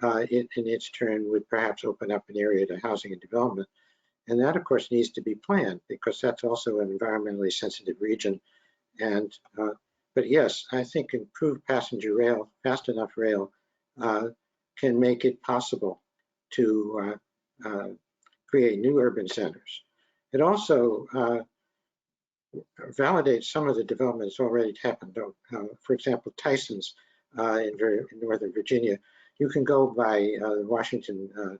it in its turn would perhaps open up an area to housing and development. And that of course needs to be planned because that's also an environmentally sensitive region, And but yes, I think improved passenger rail, fast enough rail, can make it possible to create new urban centers. It also validates some of the developments already happened. For example, Tyson's in Northern Virginia. You can go by the Washington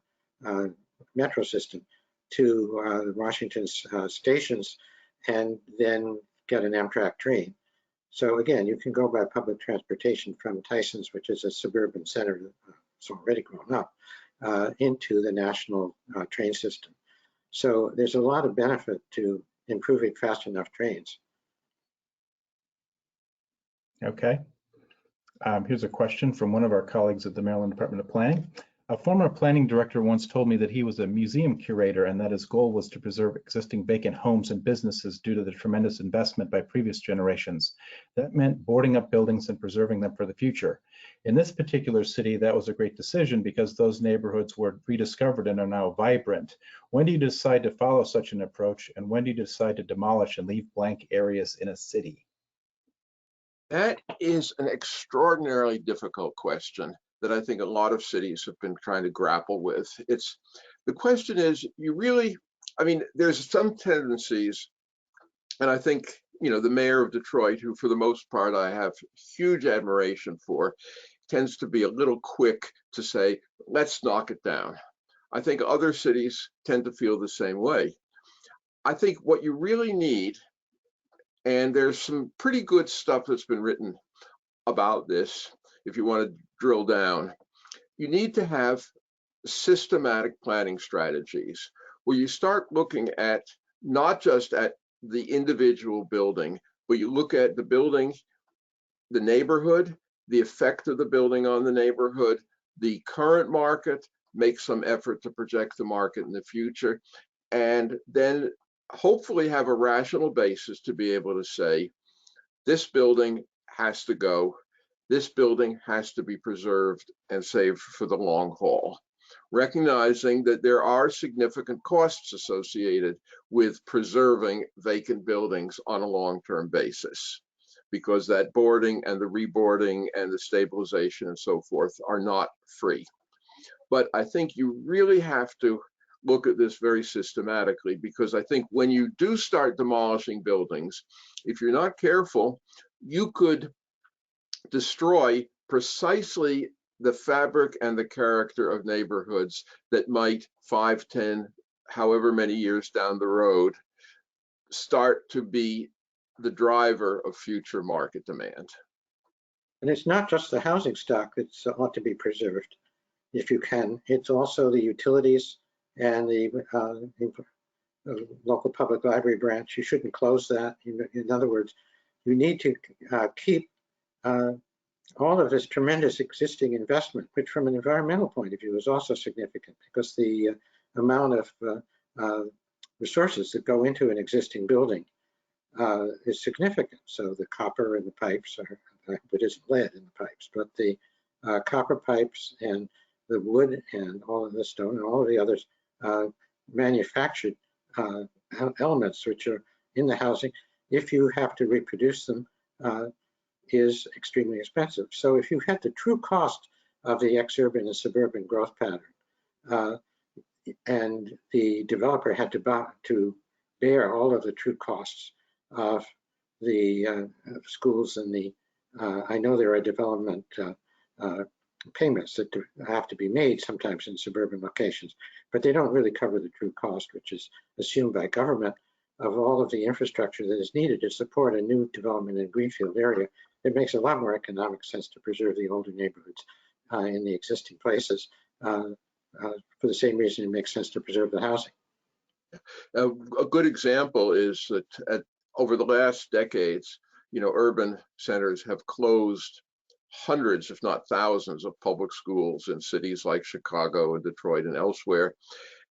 metro system to Washington's stations and then get an Amtrak train. So again, you can go by public transportation from Tyson's, which is a suburban center that's already grown up, into the national train system. So there's a lot of benefit to improving fast enough trains. Okay. Here's a question from one of our colleagues at the Maryland Department of Planning. A former planning director once told me that he was a museum curator and that his goal was to preserve existing vacant homes and businesses due to the tremendous investment by previous generations. That meant boarding up buildings and preserving them for the future. In this particular city, that was a great decision because those neighborhoods were rediscovered and are now vibrant. When do you decide to follow such an approach, and when do you decide to demolish and leave blank areas in a city? That is an extraordinarily difficult question that I think a lot of cities have been trying to grapple with. The question is, there's some tendencies, and I think, the mayor of Detroit, who for the most part I have huge admiration for, tends to be a little quick to say, let's knock it down. I think other cities tend to feel the same way. I think what you really need, and there's some pretty good stuff that's been written about this, if you want to drill down, you need to have systematic planning strategies where you start looking at not just at the individual building, but you look at the building, the neighborhood, the effect of the building on the neighborhood, the current market, make some effort to project the market in the future, and then hopefully have a rational basis to be able to say, this building has to go, this building has to be preserved and saved for the long haul, recognizing that there are significant costs associated with preserving vacant buildings on a long-term basis, because that boarding and the reboarding and the stabilization and so forth are not free. But I think you really have to look at this very systematically, because I think when you do start demolishing buildings, if you're not careful, you could destroy precisely the fabric and the character of neighborhoods that might 5, 10, however many years down the road, start to be the driver of future market demand. And it's not just the housing stock that ought to be preserved, if you can. It's also the utilities and the local public library branch. You shouldn't close that. In other words, you need to keep all of this tremendous existing investment, which from an environmental point of view is also significant, because the amount of resources that go into an existing building is significant. So the copper in the pipes, it isn't lead in the pipes, but the copper pipes and the wood and all of the stone and all of the others manufactured elements which are in the housing, if you have to reproduce them, is extremely expensive. So if you had the true cost of the exurban and suburban growth pattern, and the developer had to bear all of the true costs of the schools and the, I know there are development payments that have to be made sometimes in suburban locations, but they don't really cover the true cost, which is assumed by government, of all of the infrastructure that is needed to support a new development in a greenfield area. It makes a lot more economic sense to preserve the older neighborhoods in the existing places. For the same reason it makes sense to preserve the housing. A good example is that over the last decades, urban centers have closed hundreds, if not thousands, of public schools in cities like Chicago and Detroit and elsewhere.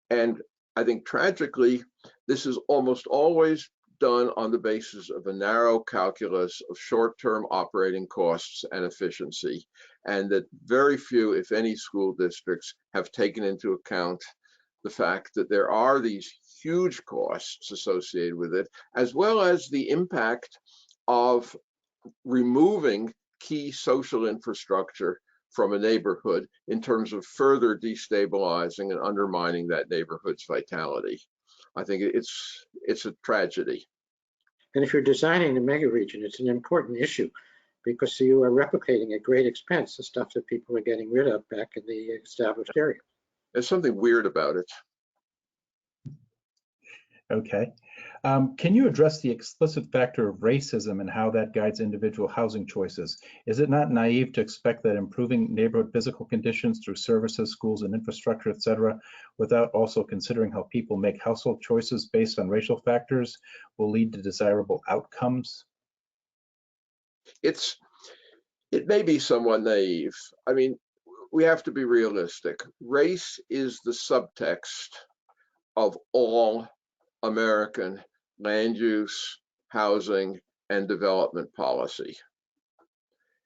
And I think tragically, this is almost always done on the basis of a narrow calculus of short-term operating costs and efficiency, and that very few, if any, school districts have taken into account the fact that there are these huge costs associated with it, as well as the impact of removing key social infrastructure from a neighborhood in terms of further destabilizing and undermining that neighborhood's vitality. I think it's a tragedy. And if you're designing the megaregion, it's an important issue because you are replicating at great expense the stuff that people are getting rid of back in the established area. There's something weird about it. Okay. Can you address the explicit factor of racism and how that guides individual housing choices? Is it not naive to expect that improving neighborhood physical conditions through services, schools, and infrastructure, et cetera, without also considering how people make household choices based on racial factors will lead to desirable outcomes? It may be somewhat naive. I mean, we have to be realistic. Race is the subtext of all American land use, housing, and development policy.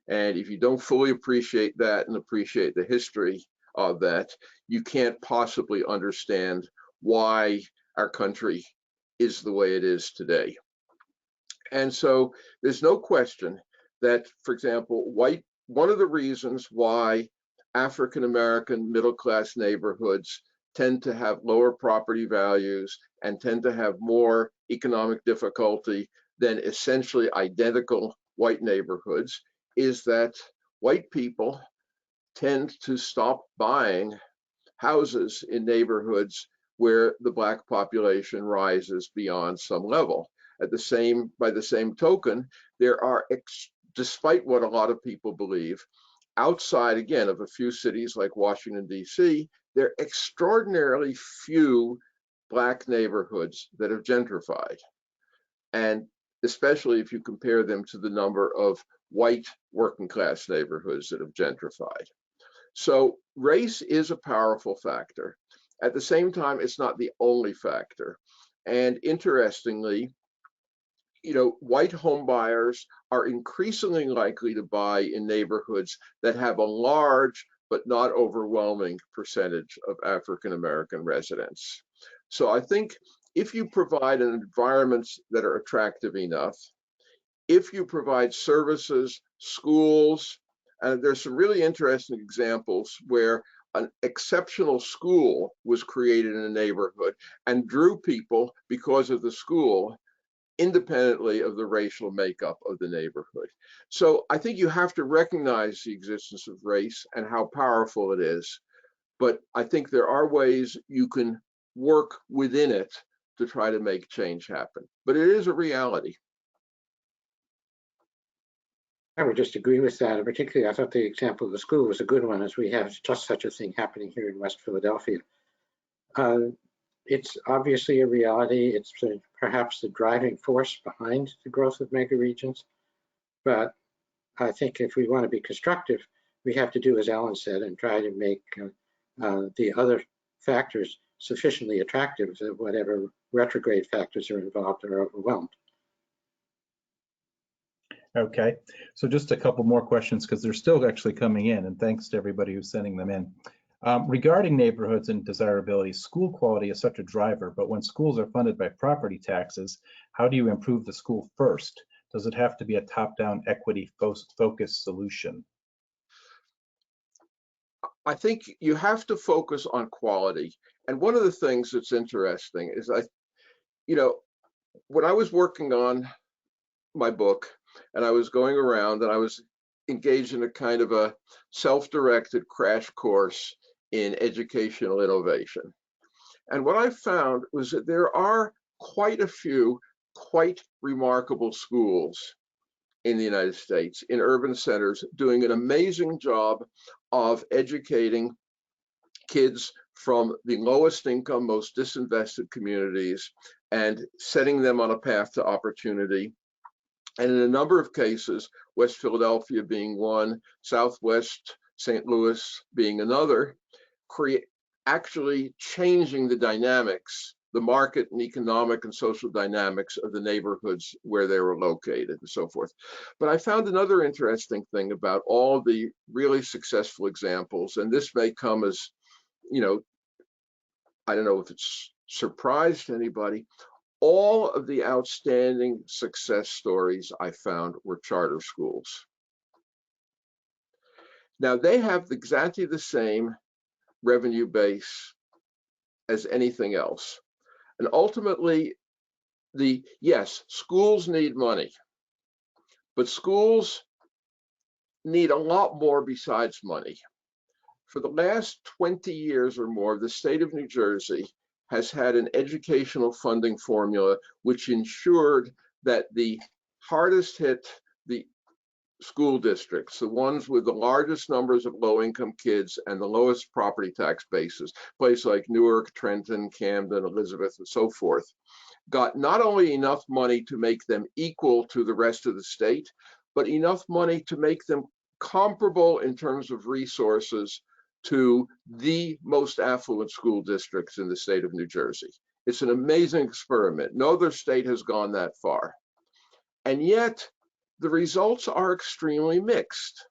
And if you don't fully appreciate that and appreciate the history of that, you can't possibly understand why our country is the way it is today. And so there's no question that, for example, one of the reasons why African American middle class neighborhoods tend to have lower property values and tend to have more economic difficulty than essentially identical white neighborhoods is that white people tend to stop buying houses in neighborhoods where the Black population rises beyond some level. By the same token, there are, despite what a lot of people believe, outside again of a few cities like Washington, D.C., there are extraordinarily few Black neighborhoods that have gentrified. And especially if you compare them to the number of white working class neighborhoods that have gentrified. So race is a powerful factor. At the same time, it's not the only factor. And interestingly, white home buyers are increasingly likely to buy in neighborhoods that have a large but not overwhelming percentage of African American residents. So I think if you provide environments that are attractive enough, if you provide services, schools, and there's some really interesting examples where an exceptional school was created in a neighborhood and drew people because of the school, independently of the racial makeup of the neighborhood. So I think you have to recognize the existence of race and how powerful it is. But I think there are ways you can work within it to try to make change happen. But it is a reality. I would just agree with that. And particularly, I thought the example of the school was a good one, as we have just such a thing happening here in West Philadelphia. It's obviously a reality. It's perhaps the driving force behind the growth of megaregions. But I think if we want to be constructive, we have to do as Alan said and try to make the other factors sufficiently attractive that whatever retrograde factors are involved are overwhelmed. Okay, so just a couple more questions because they're still actually coming in, and thanks to everybody who's sending them in. Regarding neighborhoods and desirability, school quality is such a driver, but when schools are funded by property taxes, how do you improve the school first? Does it have to be a top-down equity-focused solution? I think you have to focus on quality. And one of the things that's interesting is when I was working on my book and I was going around and I was engaged in a kind of a self-directed crash course in educational innovation. And what I found was that there are quite a few quite remarkable schools in the United States, in urban centers, doing an amazing job of educating kids from the lowest income, most disinvested communities and setting them on a path to opportunity. And in a number of cases, West Philadelphia being one, Southwest St. Louis being another, actually changing the dynamics, the market and economic and social dynamics of the neighborhoods where they were located and so forth. But I found another interesting thing about all the really successful examples, and this may come as, I don't know if it's surprised to anybody, all of the outstanding success stories I found were charter schools. Now, they have exactly the same revenue base as anything else. And ultimately, yes, schools need money, but schools need a lot more besides money. For the last 20 years or more, the state of New Jersey has had an educational funding formula which ensured that the hardest hit, the school districts, the ones with the largest numbers of low-income kids and the lowest property tax bases, places like Newark, Trenton, Camden, Elizabeth, and so forth, got not only enough money to make them equal to the rest of the state, but enough money to make them comparable in terms of resources to the most affluent school districts in the state of New Jersey. It's an amazing experiment. No other state has gone that far. And yet, the results are extremely mixed.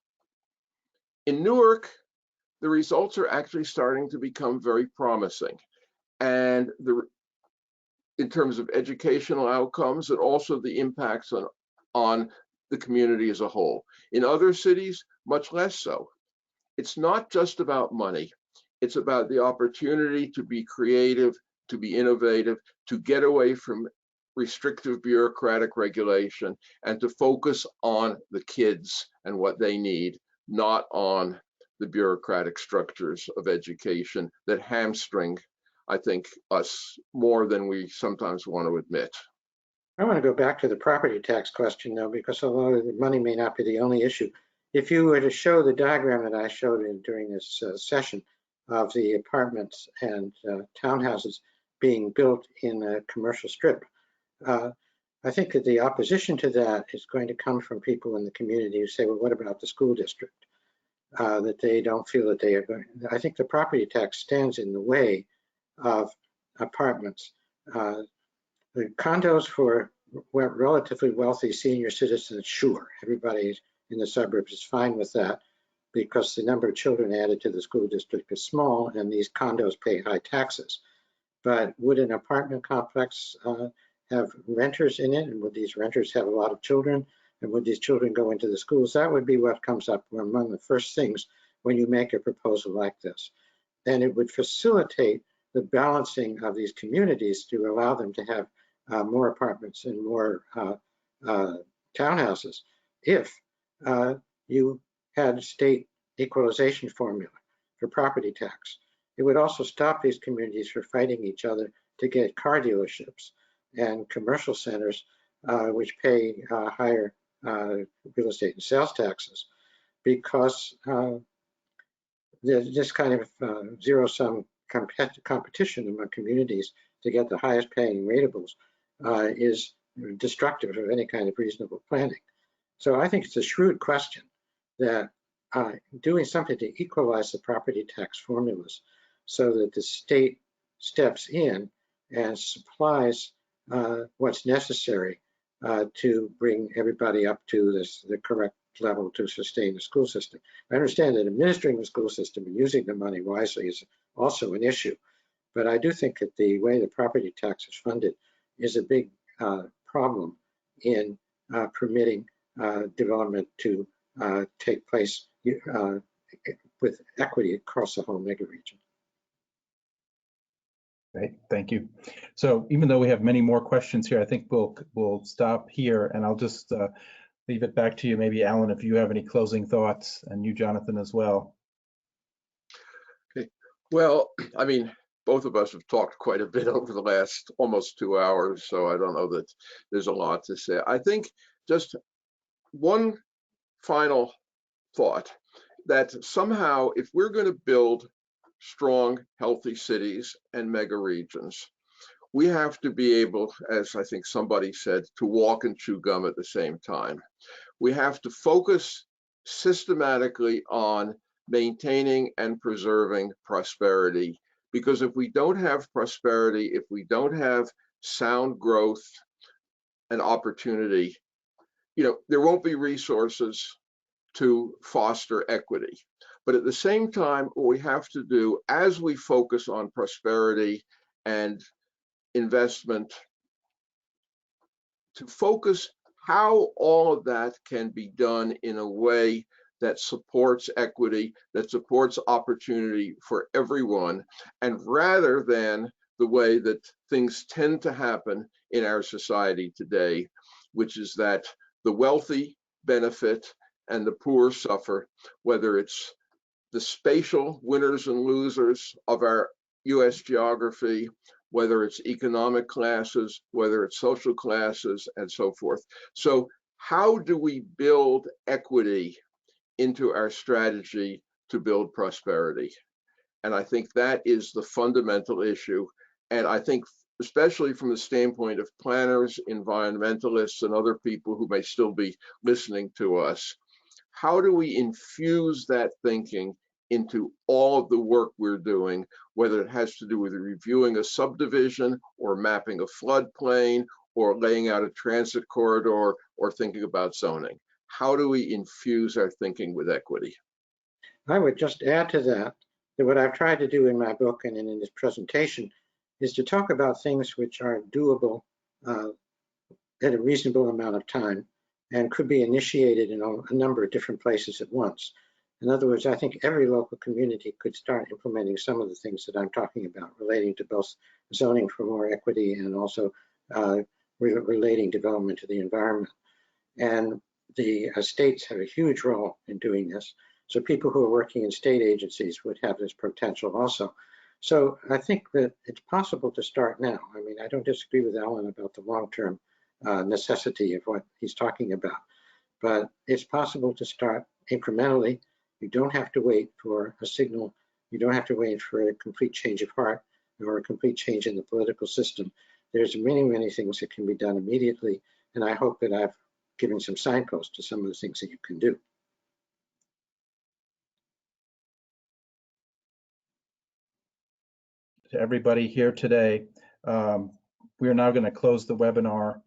In Newark, the results are actually starting to become very promising. And in terms of educational outcomes and also the impacts on the community as a whole. In other cities, much less so. It's not just about money. It's about the opportunity to be creative, to be innovative, to get away from restrictive bureaucratic regulation and to focus on the kids and what they need, not on the bureaucratic structures of education that hamstring, I think, us more than we sometimes want to admit. I want to go back to the property tax question, though, because although the money may not be the only issue, if you were to show the diagram that I showed during this session of the apartments and townhouses being built in a commercial strip, I think that the opposition to that is going to come from people in the community who say, well, what about the school district? That they don't feel that they are going. I think the property tax stands in the way of apartments. The condos for relatively wealthy senior citizens, sure, everybody in the suburbs is fine with that because the number of children added to the school district is small and these condos pay high taxes. But would an apartment complex have renters in it? And would these renters have a lot of children? And would these children go into the schools? That would be what comes up among the first things when you make a proposal like this. And it would facilitate the balancing of these communities to allow them to have more apartments and more townhouses if you had a state equalization formula for property tax. It would also stop these communities from fighting each other to get car dealerships and commercial centers which pay higher real estate and sales taxes, because there's this kind of zero-sum competition among communities to get the highest paying ratables is destructive of any kind of reasonable planning. So I think it's a shrewd question that doing something to equalize the property tax formulas so that the state steps in and supplies what's necessary to bring everybody up to the correct level to sustain the school system. I understand that administering the school system and using the money wisely is also an issue, but I do think that the way the property tax is funded is a big problem in permitting development to take place with equity across the whole megaregion. Great, thank you. So even though we have many more questions here, I think we'll stop here, and I'll just leave it back to you, maybe Alan, if you have any closing thoughts, and you, Jonathan, as well. Okay. Well, I mean, both of us have talked quite a bit over the last almost 2 hours, so I don't know that there's a lot to say. I think just one final thought, that somehow if we're going to build strong, healthy cities and mega regions, we have to be able, as I think somebody said, to walk and chew gum at the same time. We have to focus systematically on maintaining and preserving prosperity, because if we don't have prosperity, if we don't have sound growth and opportunity, there won't be resources to foster equity. But at the same time, what we have to do as we focus on prosperity and investment to focus how all of that can be done in a way that supports equity, that supports opportunity for everyone, and rather than the way that things tend to happen in our society today, which is that the wealthy benefit and the poor suffer, whether it's the spatial winners and losers of our US geography, whether it's economic classes, whether it's social classes, and so forth. So how do we build equity into our strategy to build prosperity? And I think that is the fundamental issue. And I think, especially from the standpoint of planners, environmentalists, and other people who may still be listening to us, how do we infuse that thinking into all of the work we're doing, whether it has to do with reviewing a subdivision or mapping a floodplain or laying out a transit corridor or thinking about zoning? How do we infuse our thinking with equity? I would just add to that what I've tried to do in my book and in this presentation is to talk about things which are doable at a reasonable amount of time and could be initiated in a number of different places at once. In other words, I think every local community could start implementing some of the things that I'm talking about relating to both zoning for more equity and also relating development to the environment. And the states have a huge role in doing this. So people who are working in state agencies would have this potential also. So I think that it's possible to start now. I mean, I don't disagree with Alan about the long-term necessity of what he's talking about, but it's possible to start incrementally. You don't have to wait for a signal. You don't have to wait for a complete change of heart or a complete change in the political system. There's many, many things that can be done immediately, and I hope that I've given some signposts to some of the things that you can do. To everybody here today, we are now going to close the webinar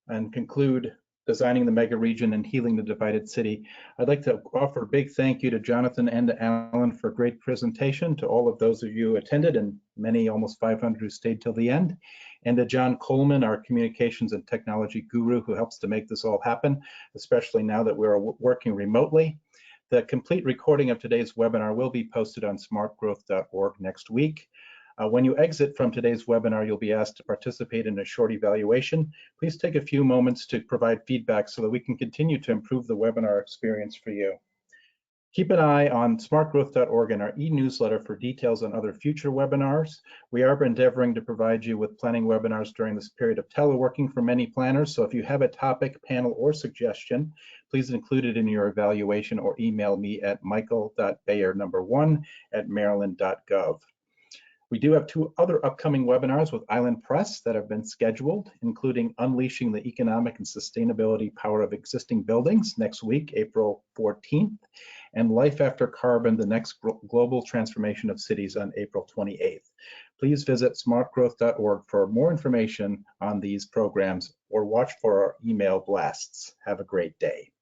and conclude Designing the Megaregion and Healing the Divided City. I'd like to offer a big thank you to Jonathan and to Alan for a great presentation, to all of those of you who attended and many, almost 500 who stayed till the end, and to John Coleman, our communications and technology guru who helps to make this all happen, especially now that we're working remotely. The complete recording of today's webinar will be posted on smartgrowth.org next week. When you exit from today's webinar, you'll be asked to participate in a short evaluation. Please take a few moments to provide feedback so that we can continue to improve the webinar experience for you. Keep an eye on smartgrowth.org and our e-newsletter for details on other future webinars. We are endeavoring to provide you with planning webinars during this period of teleworking for many planners. So if you have a topic, panel, or suggestion, please include it in your evaluation or email me at michael.bayer1@maryland.gov. We do have 2 other upcoming webinars with Island Press that have been scheduled, including Unleashing the Economic and Sustainability Power of Existing Buildings next week, April 14th, and Life After Carbon, the Next Global Transformation of Cities on April 28th. Please visit smartgrowth.org for more information on these programs or watch for our email blasts. Have a great day.